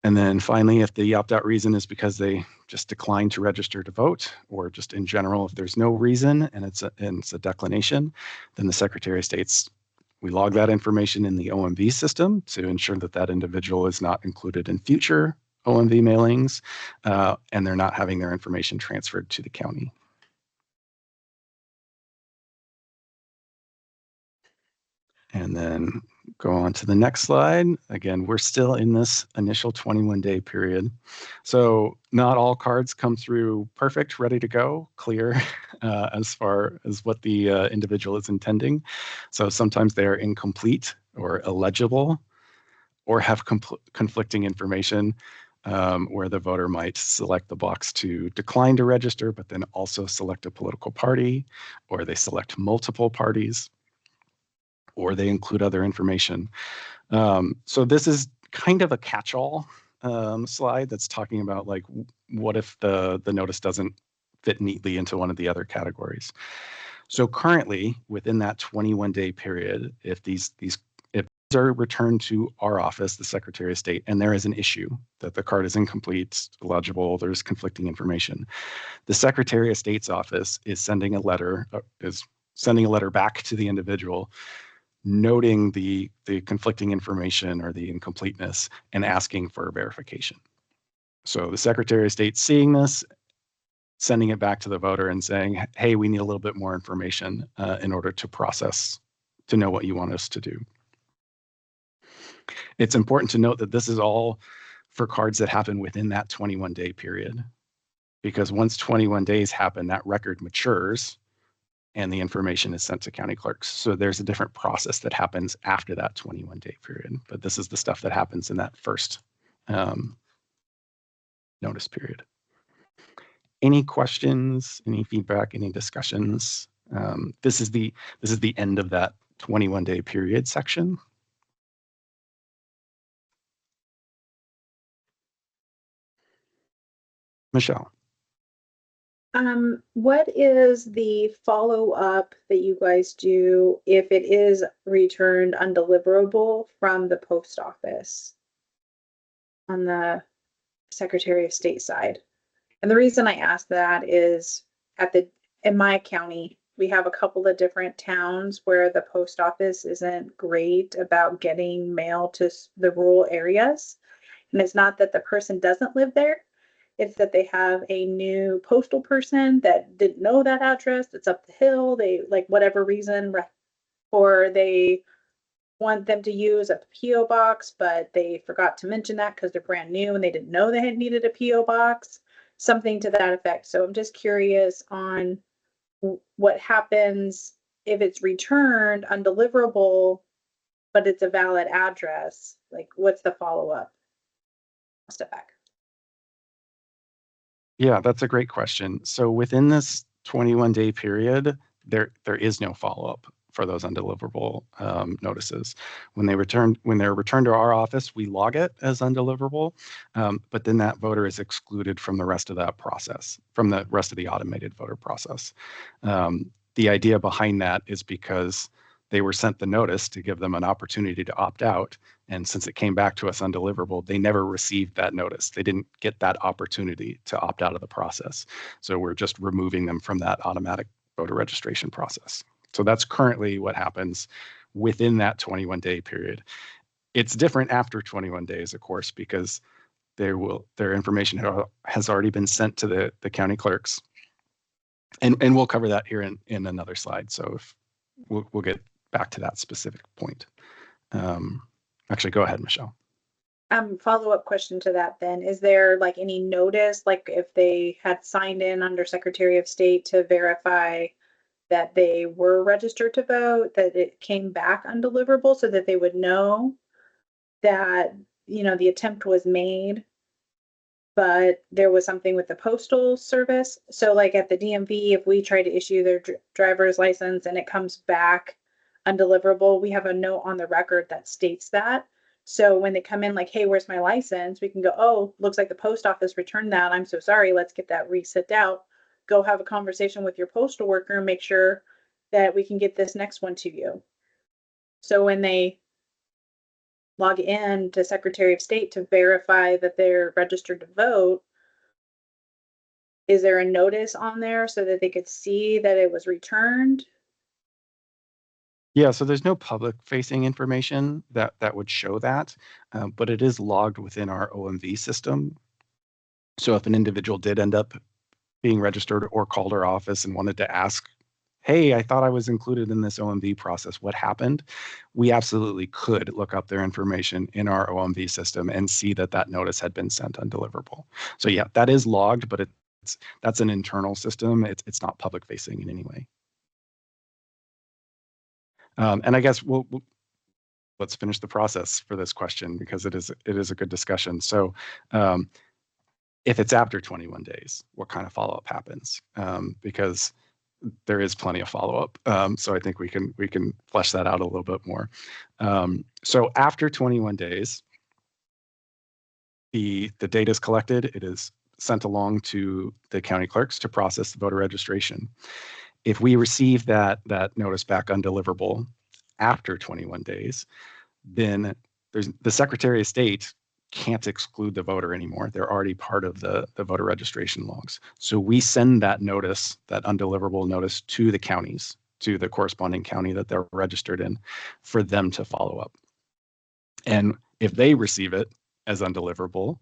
Speaker 3: And then finally, if the opt-out reason is because they just declined to register to vote, or just in general, if there's no reason and it's a declination, then the Secretary of State's, we log that information in the OMV system to ensure that that individual is not included in future OMV mailings, and they're not having their information transferred to the county. And then go on to the next slide. Again, we're still in this initial 21-day period. So not all cards come through perfect, ready to go, clear as far as what the individual is intending. So sometimes they are incomplete or illegible or have conflicting information, where the voter might select the box to decline to register, but then also select a political party, or they select multiple parties, or they include other information. So this is kind of a catch-all slide that's talking about, like, what if the notice doesn't fit neatly into one of the other categories. So currently, within that 21-day period, if these are returned to our office, the Secretary of State, and there is an issue that the card is incomplete, illegible, there's conflicting information, the Secretary of State's office is sending a letter back to the individual, noting the conflicting information or the incompleteness and asking for verification. So the Secretary of State seeing this, sending it back to the voter and saying, hey, we need a little bit more information in order to process, to know what you want us to do. It's important to note that this is all for cards that happen within that 21-day period, because once 21 days happen, that record matures and the information is sent to county clerks. So there's a different process that happens after that 21-day period, but this is the stuff that happens in that first notice period. Any questions, any feedback, any discussions? This is the end of that 21-day period section. Michelle.
Speaker 6: What is the follow-up that you guys do if it is returned undeliverable from the post office on the Secretary of State side? And the reason I ask that is in my county, we have a couple of different towns where the post office isn't great about getting mail to the rural areas. And it's not that the person doesn't live there. It's that they have a new postal person that didn't know that address. It's up the hill. They, like, whatever reason, or they want them to use a PO box, but they forgot to mention that because they're brand new and they didn't know they had needed a PO box, something to that effect. So I'm just curious on what happens if it's returned undeliverable, but it's a valid address. Like, what's the follow-up? I'll step back.
Speaker 3: Yeah, that's a great question. So within this 21-day period, there is no follow-up for those undeliverable notices. When they're returned to our office, we log it as undeliverable, but then that voter is excluded from the rest of that process, from the rest of the automated voter process. The idea behind that is because they were sent the notice to give them an opportunity to opt out. And since it came back to us undeliverable, they never received that notice. They didn't get that opportunity to opt out of the process. So we're just removing them from that automatic voter registration process. So that's currently what happens within that 21-day period. It's different after 21 days, of course, because their information has already been sent to the county clerks. And we'll cover that here in another slide. So if we'll get back to that specific point. Actually, go ahead, Michelle.
Speaker 6: Follow-up question to that then. Is there like any notice, like if they had signed in under Secretary of State to verify that they were registered to vote, that it came back undeliverable so that they would know that, you know, the attempt was made, but there was something with the postal service? So like at the DMV, if we try to issue their driver's license and it comes back undeliverable, we have a note on the record that states that. So when they come in like, hey, where's my license? We can go, oh, looks like the post office returned that. I'm so sorry. Let's get that reset out. Go have a conversation with your postal worker and make sure that we can get this next one to you. So when they log in to Secretary of State to verify that they're registered to vote, is there a notice on there so that they could see that it was returned?
Speaker 3: Yeah, so there's no public-facing information that would show that, but it is logged within our OMV system. So if an individual did end up being registered or called our office and wanted to ask, hey, I thought I was included in this OMV process, what happened? We absolutely could look up their information in our OMV system and see that notice had been sent undeliverable. So yeah, that is logged, but that's an internal system. It's not public-facing in any way. And I guess let's finish the process for this question because it is a good discussion. So if it's after 21 days, what kind of follow-up happens? Because there is plenty of follow-up. So I think we can flesh that out a little bit more. So after 21 days, the data is collected. It is sent along to the county clerks to process the voter registration. If we receive that notice back undeliverable after 21 days, then the Secretary of State can't exclude the voter anymore. They're already part of the voter registration logs. So we send that notice, that undeliverable notice, to the counties, to the corresponding county that they're registered in, for them to follow up. And if they receive it as undeliverable,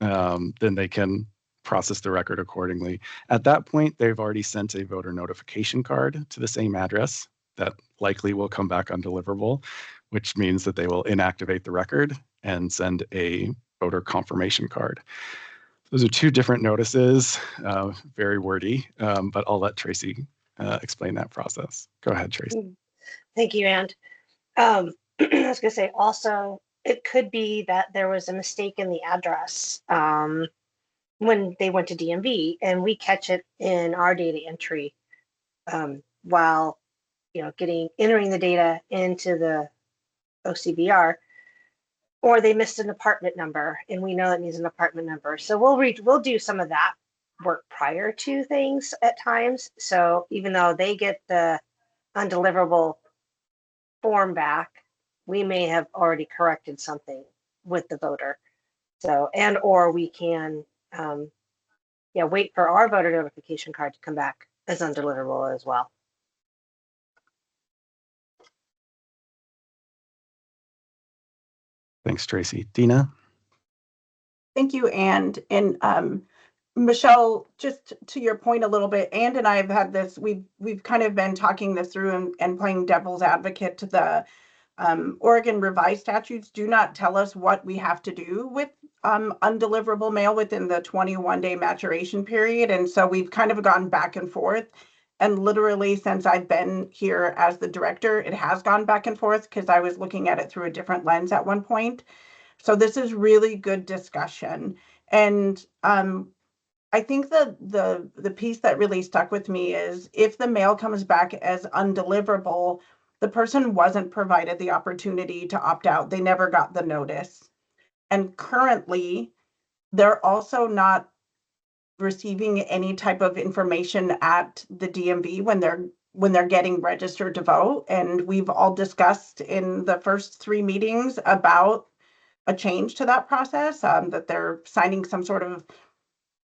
Speaker 3: then they can process the record accordingly. At that point, they've already sent a voter notification card to the same address that likely will come back undeliverable, which means that they will inactivate the record and send a voter confirmation card. Those are two different notices, very wordy, but I'll let Tracy explain that process. Go ahead, Tracy.
Speaker 4: Thank you, Ann. I was going to say also, it could be that there was a mistake in the address when they went to DMV, and we catch it in our data entry while entering the data into the OCVR, or they missed an apartment number, and we know it needs an apartment number. So we'll do some of that work prior to things at times. So even though they get the undeliverable form back, we may have already corrected something with the voter. So, or we can wait for our voter notification card to come back as undeliverable as well.
Speaker 3: Thanks, Tracy. Dina?
Speaker 1: Thank you, Ann. And Michelle, just to your point a little bit, Ann and I have had this, we've kind of been talking this through and playing devil's advocate to the Oregon revised statutes do not tell us what we have to do with undeliverable mail within the 21-day maturation period. And so we've kind of gone back and forth. And literally since I've been here as the director, it has gone back and forth because I was looking at it through a different lens at one point. So this is really good discussion. And I think the piece that really stuck with me is if the mail comes back as undeliverable, the person wasn't provided the opportunity to opt out. They never got the notice. And currently, they're also not receiving any type of information at the DMV when they're getting registered to vote. And we've all discussed in the first 3 meetings about a change to that process, that they're signing some sort of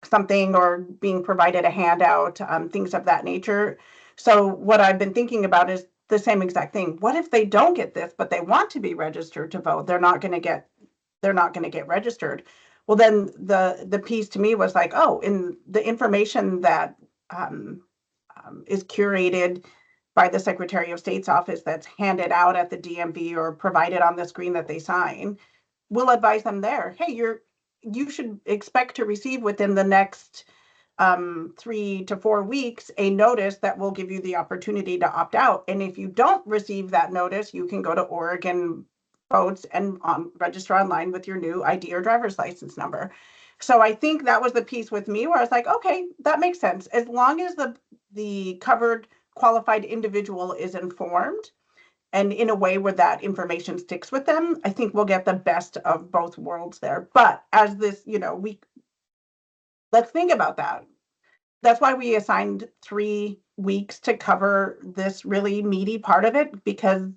Speaker 1: something or being provided a handout, things of that nature. So what I've been thinking about is the same exact thing. What if they don't get this, but they want to be registered to vote? They're not going to get registered. Well, then the piece to me was like, oh, in the information that is curated by the Secretary of State's office that's handed out at the DMV or provided on the screen that they sign, we'll advise them there, hey, you should expect to receive within the next 3 to 4 weeks a notice that will give you the opportunity to opt out. And if you don't receive that notice, you can go to Oregon Votes and register online with your new ID or driver's license number. So I think that was the piece with me where I was like, okay, that makes sense. As long as the covered qualified individual is informed and in a way where that information sticks with them, I think we'll get the best of both worlds there. But as this, let's think about that. That's why we assigned 3 weeks to cover this really meaty part of it, because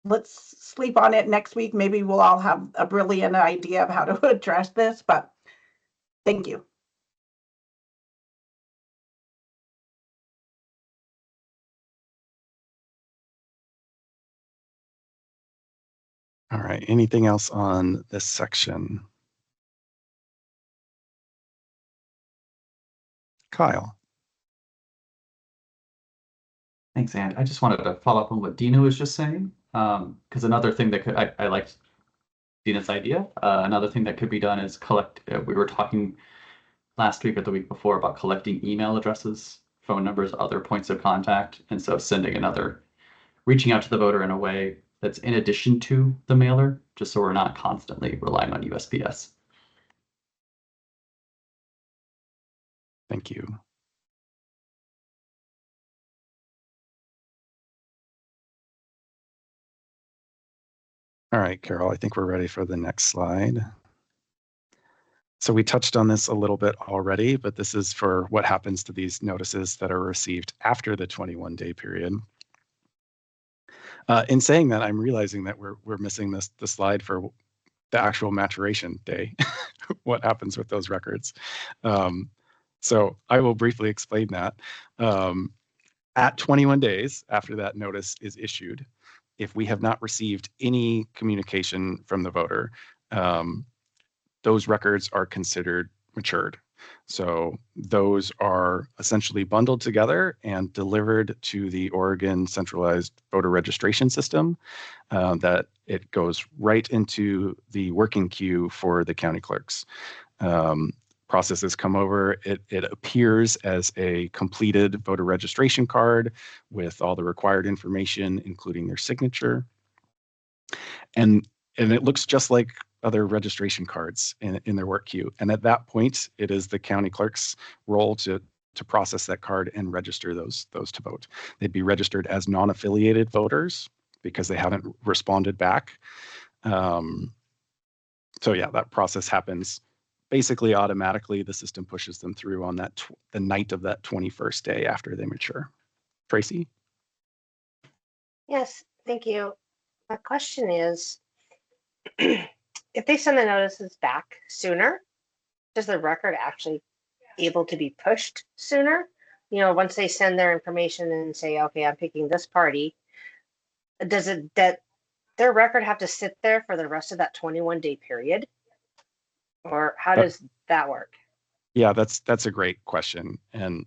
Speaker 1: let's sleep on it next week. Maybe we'll all have a brilliant idea of how to address this, but thank you.
Speaker 3: All right, anything else on this section? Kyle.
Speaker 7: Thanks, Ann. I just wanted to follow up on what Dina was just saying, because another thing that I liked Dina's idea. Another thing that could be done is collect. We were talking last week or the week before about collecting email addresses, phone numbers, other points of contact, and so reaching out to the voter in a way that's in addition to the mailer, just so we're not constantly relying on USPS.
Speaker 3: Thank you. All right, Carol, I think we're ready for the next slide. So we touched on this a little bit already, but this is for what happens to these notices that are received after the 21-day period. In saying that, I'm realizing that we're missing the slide for the actual maturation day. What happens with those records? So I will briefly explain that. At 21 days after that notice is issued, if we have not received any communication from the voter, those records are considered matured. So those are essentially bundled together and delivered to the Oregon centralized voter registration system, that it goes right into the working queue for the county clerks. Processes come over, it appears as a completed voter registration card with all the required information, including their signature. And it looks just like other registration cards in their work queue. And at that point, it is the county clerk's role to process that card and register those to vote. They'd be registered as non-affiliated voters because they haven't responded back. So yeah, that process happens basically automatically. The system pushes them through on that the night of that 21st day after they mature. Tracy?
Speaker 4: Yes, thank you. My question is, if they send the notices back sooner, does the record actually able to be pushed sooner? Once they send their information and say, okay, I'm picking this party, does their record have to sit there for the rest of that 21-day period? Or how does that work?
Speaker 3: Yeah, that's a great question. And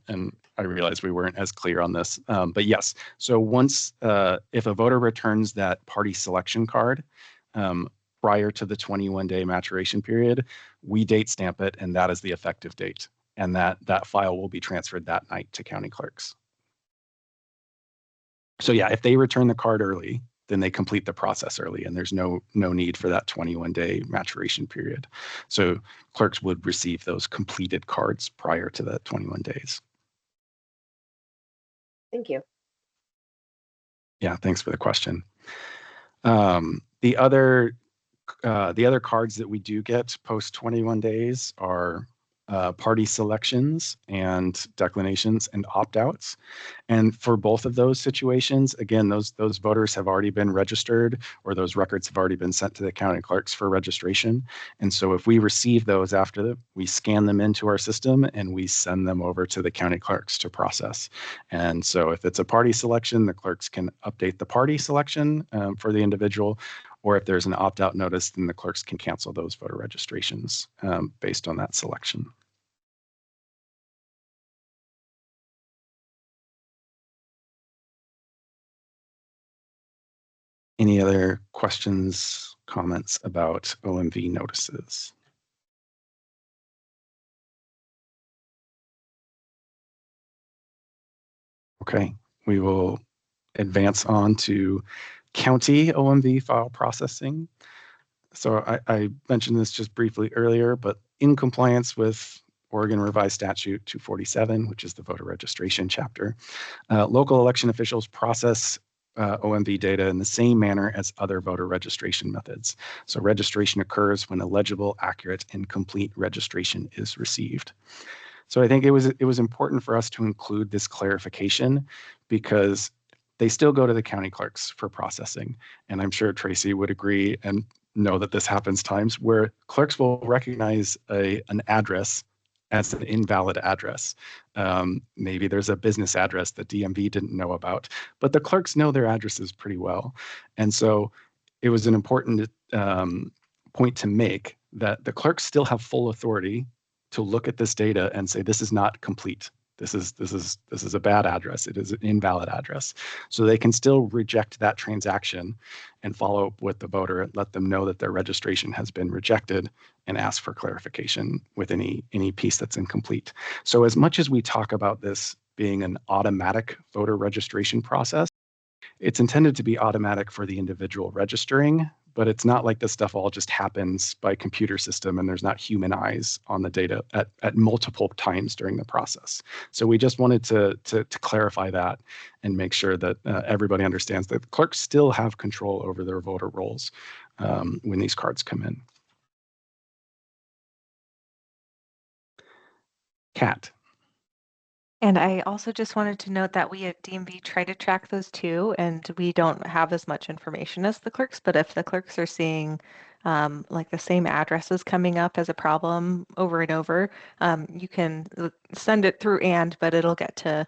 Speaker 3: I realize we weren't as clear on this, but yes. So once, if a voter returns that party selection card, prior to the 21-day maturation period, we date stamp it, and that is the effective date. And that file will be transferred that night to county clerks. So yeah, if they return the card early, then they complete the process early, and there's no need for that 21-day maturation period. So clerks would receive those completed cards prior to the 21 days.
Speaker 4: Thank you.
Speaker 3: Yeah, thanks for the question. The other cards that we do get post 21 days are party selections and declinations and opt-outs. And for both of those situations, again, those voters have already been registered, or those records have already been sent to the county clerks for registration. And so if we receive those after we scan them into our system and we send them over to the county clerks to process. And so if it's a party selection, the clerks can update the party selection for the individual, or if there's an opt-out notice, then the clerks can cancel those voter registrations based on that selection. Any other questions, comments about OMV notices? Okay, we will advance on to county OMV file processing. So I mentioned this just briefly earlier, but in compliance with Oregon Revised Statute 247, which is the voter registration chapter, local election officials process OMV data in the same manner as other voter registration methods. So registration occurs when a legible, accurate, and complete registration is received. So I think it was important for us to include this clarification because they still go to the county clerks for processing. And I'm sure Tracy would agree and know that this happens times where clerks will recognize an address as an invalid address. Maybe there's a business address that DMV didn't know about, but the clerks know their addresses pretty well. And so it was an important point to make that the clerks still have full authority to look at this data and say, this is not complete. This is a bad address. It is an invalid address. So they can still reject that transaction and follow up with the voter and let them know that their registration has been rejected and ask for clarification with any piece that's incomplete. So as much as we talk about this being an automatic voter registration process, it's intended to be automatic for the individual registering, but it's not like this stuff all just happens by computer system and there's not human eyes on the data at multiple times during the process. So we just wanted to clarify that and make sure that everybody understands that the clerks still have control over their voter rolls when these cards come in. Kat.
Speaker 5: And I also just wanted to note that we at DMV try to track those too, and we don't have as much information as the clerks, but if the clerks are seeing like the same addresses coming up as a problem over and over, you can send it through but it'll get to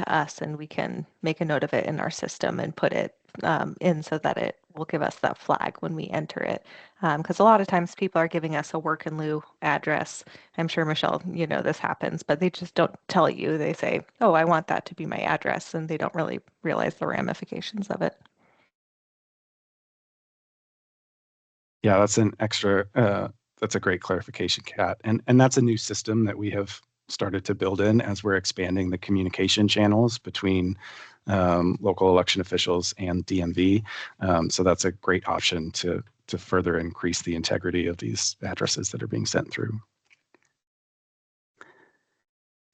Speaker 5: us and we can make a note of it in our system and put it in so that it will give us that flag when we enter it. Because a lot of times people are giving us a work in lieu address. I'm sure, Michelle, you know this happens, but they just don't tell you. They say, oh, I want that to be my address, and they don't really realize the ramifications of it.
Speaker 3: Yeah, that's an extra, that's a great clarification, Kat. And that's a new system that we have started to build in as we're expanding the communication channels between local election officials and DMV. So that's a great option to further increase the integrity of these addresses that are being sent through.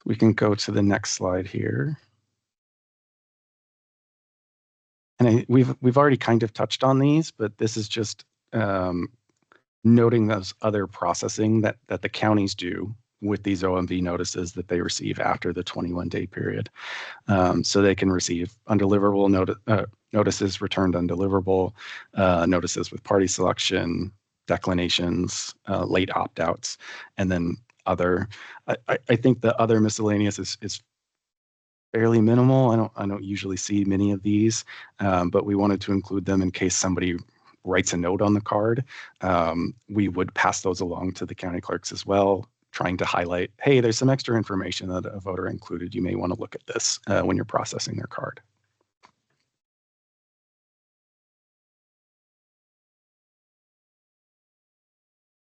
Speaker 3: We can go to the next slide here. And we've already kind of touched on these, but this is just noting those other processing that the counties do with these OMV notices that they receive after the 21-day period. So they can receive undeliverable notices returned undeliverable, notices with party selection, declinations, late opt-outs, and then other. I think the other miscellaneous is fairly minimal. I don't usually see many of these, but we wanted to include them in case somebody writes a note on the card. We would pass those along to the county clerks as well, trying to highlight, hey, there's some extra information that a voter included. You may want to look at this when you're processing their card.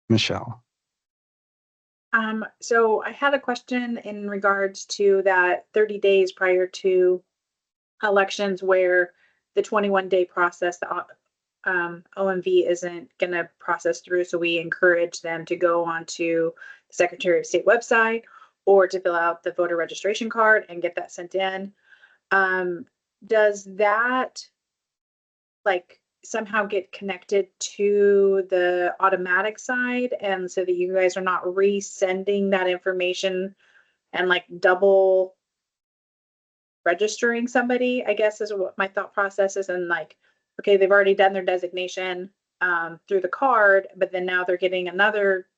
Speaker 3: Michelle.
Speaker 6: So I had a question in regards to that 30 days prior to elections where the 21-day process, the OMV isn't going to process through. So we encourage them to go onto the Secretary of State website or to fill out the voter registration card and get that sent in. Does that, like, somehow get connected to the automatic side, and so that you guys are not resending that information and like double registering somebody, I guess is what my thought process is. And like, okay, they've already done their designation through the card, but then now they're getting another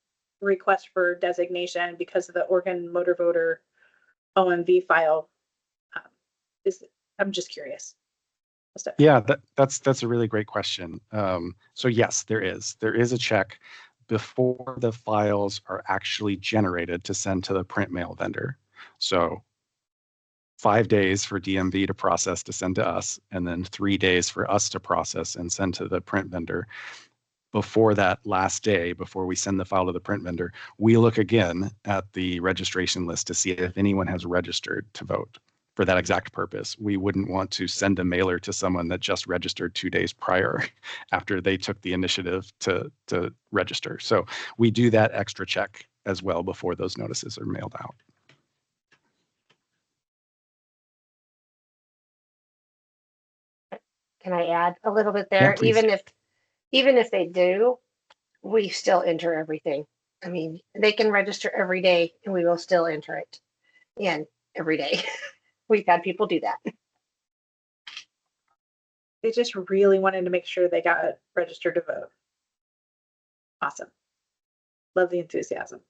Speaker 6: request for designation because of the Oregon Motor Voter OMV file. I'm just curious.
Speaker 3: Yeah, that's a really great question. So yes, there is a check before the files are actually generated to send to the print mail vendor. So 5 days for DMV to process to send to us, and then 3 days for us to process and send to the print vendor. Before that last day, before we send the file to the print vendor, we look again at the registration list to see if anyone has registered to vote for that exact purpose. We wouldn't want to send a mailer to someone that just registered 2 days prior after they took the initiative to register. So we do that extra check as well before those notices are mailed out.
Speaker 4: Can I add a little bit
Speaker 3: Yeah,
Speaker 4: there?
Speaker 3: please.
Speaker 4: Even if they do, we still enter everything. I mean, they can register every day and we will still enter it in every day. We've had people do that.
Speaker 6: They just really wanted to make sure they got registered to vote. Awesome. Love the enthusiasm.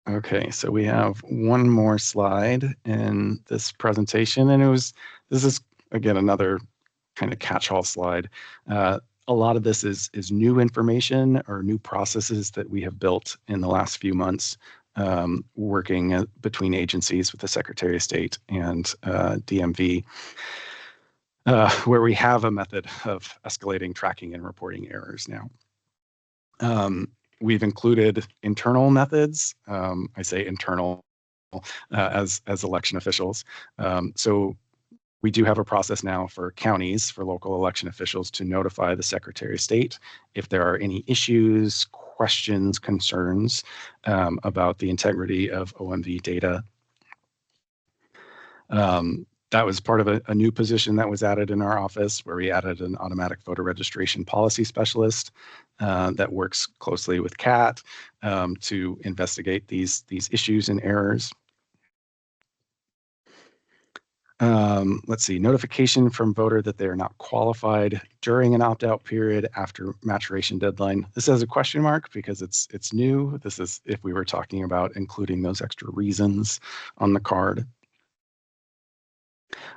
Speaker 3: Okay, so we have one more slide in this presentation, and this is again another kind of catch-all slide. A lot of this is new information or new processes that we have built in the last few months, working between agencies with the Secretary of State and DMV, where we have a method of escalating, tracking, and reporting errors now. We've included internal methods. I say internal as election officials. So we do have a process now for counties, for local election officials to notify the Secretary of State if there are any issues, questions, concerns about the integrity of OMV data. That was part of a new position that was added in our office, where we added an automatic voter registration policy specialist that works closely with CAT to investigate these issues and errors. Let's see, notification from voter that they are not qualified during an opt-out period after maturation deadline. This has a question mark because it's new. This is if we were talking about including those extra reasons on the card.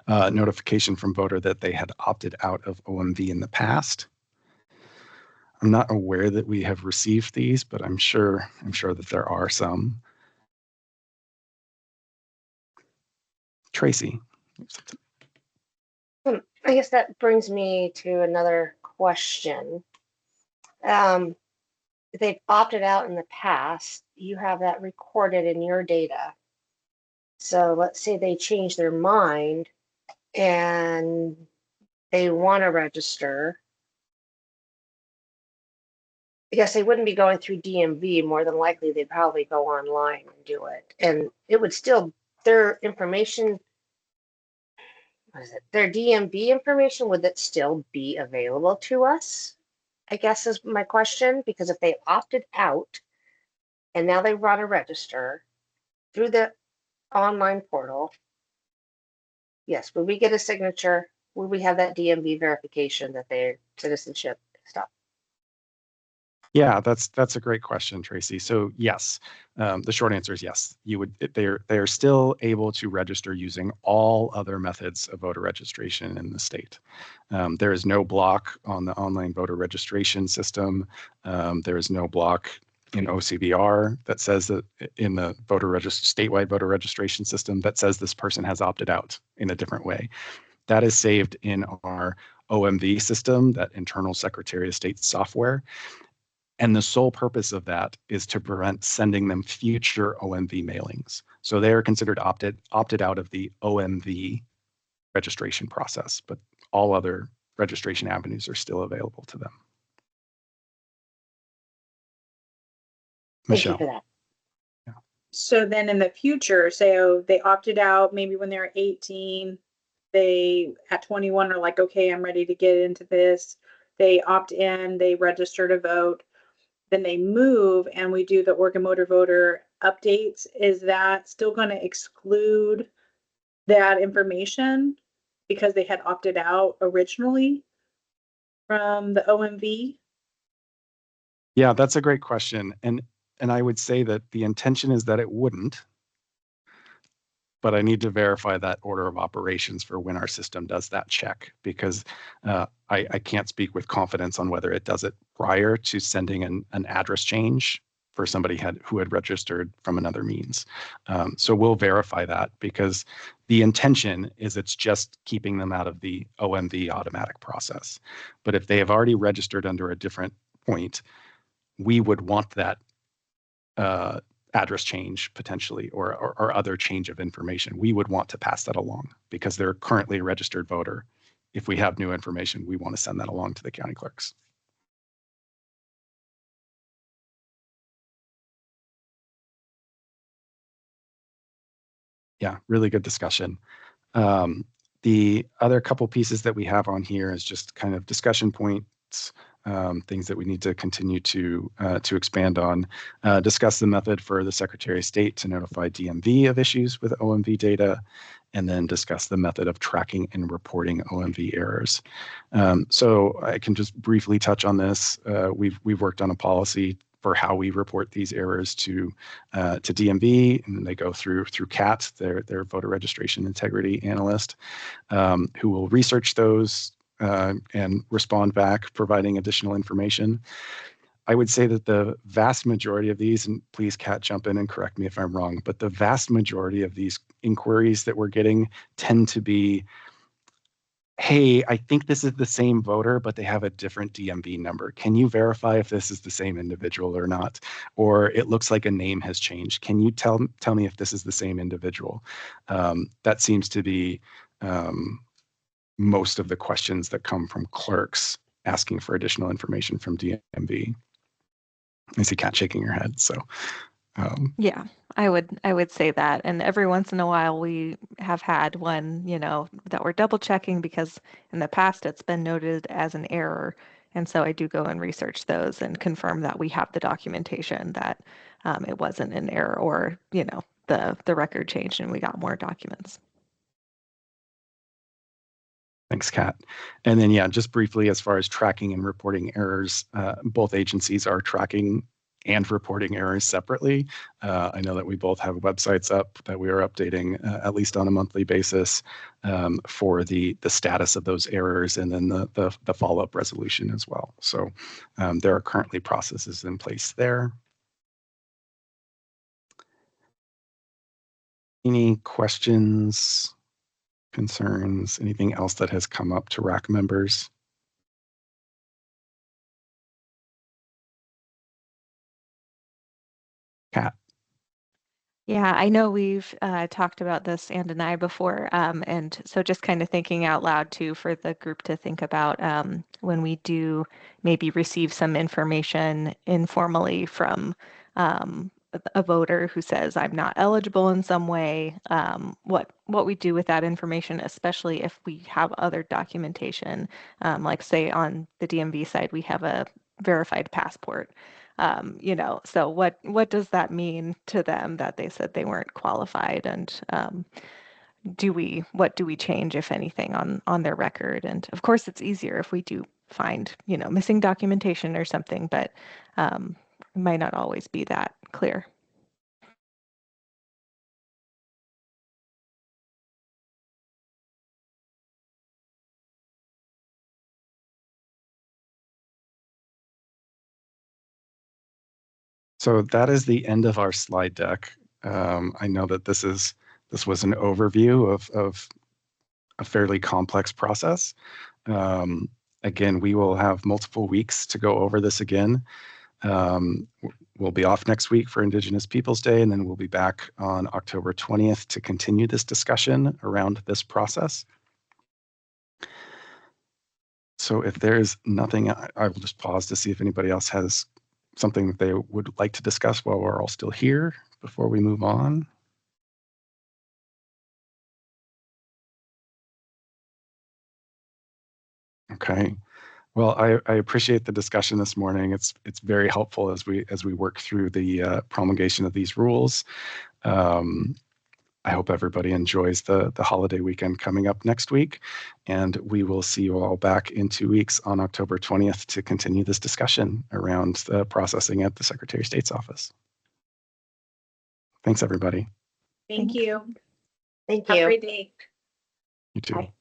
Speaker 3: Notification from voter that they had opted out of OMV in the past. I'm not aware that we have received these, but I'm sure that there are some. Tracy.
Speaker 4: I guess that brings me to another question. If they've opted out in the past, you have that recorded in your data. So let's say they change their mind and they want to register. I guess they wouldn't be going through DMV. More than likely, they'd probably go online and do it. And it would still, their information, what is it? Their DMV information, would that still be available to us? I guess is my question, because if they opted out and now they want to register through the online portal, yes, would we get a signature? Would we have that DMV verification that their citizenship stuff?
Speaker 3: Yeah, that's a great question, Tracy. So yes, the short answer is yes. You would. They are still able to register using all other methods of voter registration in the state. There is no block on the online voter registration system. There is no block in OCVR that says that in the statewide voter registration system that says this person has opted out in a different way. That is saved in our OMV system, that internal Secretary of State software. And the sole purpose of that is to prevent sending them future OMV mailings. So they are considered opted out of the OMV registration process, but all other registration avenues are still available to them.
Speaker 4: Thank
Speaker 3: Michelle.
Speaker 4: you for that.
Speaker 3: Yeah.
Speaker 6: So then in the future, say, oh, they opted out maybe when they're 18, they at 21 are like, okay, I'm ready to get into this. They opt in, they register to vote, then they move and we do the Oregon Motor Voter updates. Is that still going to exclude that information because they had opted out originally from the OMV?
Speaker 3: Yeah, that's a great question. And I would say that the intention is that it wouldn't, but I need to verify that order of operations for when our system does that check, because I can't speak with confidence on whether it does it prior to sending an address change for somebody who had registered from another means. So we'll verify that, because the intention is it's just keeping them out of the OMV automatic process. But if they have already registered under a different point, we would want that address change potentially, or other change of information. We would want to pass that along because they're currently a registered voter. If we have new information, we want to send that along to the county clerks. Yeah, really good discussion. The other couple pieces that we have on here is just kind of discussion points, things that we need to continue to expand on. Discuss the method for the Secretary of State to notify DMV of issues with OMV data, and then discuss the method of tracking and reporting OMV errors. So I can just briefly touch on this. We've worked on a policy for how we report these errors to DMV, and they go through CAT, their voter registration integrity analyst, who will research those and respond back, providing additional information. I would say that the vast majority of these, and please, Kat, jump in and correct me if I'm wrong, but the vast majority of these inquiries that we're getting tend to be, hey, I think this is the same voter, but they have a different DMV number. Can you verify if this is the same individual or not? Or it looks like a name has changed. Can you tell me if this is the same individual? That seems to be most of the questions that come from clerks asking for additional information from DMV. I see Kat shaking her head, so.
Speaker 5: Yeah, I would say that. And every once in a while we have had one, that we're double checking because in the past it's been noted as an error. And so I do go and research those and confirm that we have the documentation that it wasn't an error, or, the record changed and we got more documents.
Speaker 3: Thanks, Kat. And then, yeah, just briefly, as far as tracking and reporting errors, both agencies are tracking and reporting errors separately. I know that we both have websites up that we are updating at least on a monthly basis for the status of those errors, and then the follow-up resolution as well. So there are currently processes in place there. Any questions, concerns, anything else that has come up to RAC members? Kat.
Speaker 5: Yeah, I know we've talked about this, and I before, and so just kind of thinking out loud too for the group to think about when we do maybe receive some information informally from a voter who says I'm not eligible in some way, what we do with that information, especially if we have other documentation, like say on the DMV side we have a verified passport. So what does that mean to them that they said they weren't qualified, and what do we change, if anything, on their record? And of course it's easier if we do find missing documentation or something, but it might not always be that clear.
Speaker 3: So that is the end of our slide deck. I know that this was an overview of a fairly complex process. Again, we will have multiple weeks to go over this again. We'll be off next week for Indigenous Peoples Day, and then we'll be back on October 20th to continue this discussion around this process. So if there's nothing, I will just pause to see if anybody else has something that they would like to discuss while we're all still here before we move on? Okay. Well, I appreciate the discussion this morning. It's very helpful as we work through the promulgation of these rules. I hope everybody enjoys the holiday weekend coming up next week, and we will see you all back in 2 weeks on October 20th to continue this discussion around the processing at the Secretary of State's office. Thanks, everybody.
Speaker 6: Thank
Speaker 5: Thanks.
Speaker 6: you.
Speaker 4: Thank
Speaker 6: Have a
Speaker 4: you.
Speaker 6: great day.
Speaker 3: You too.
Speaker 5: Bye.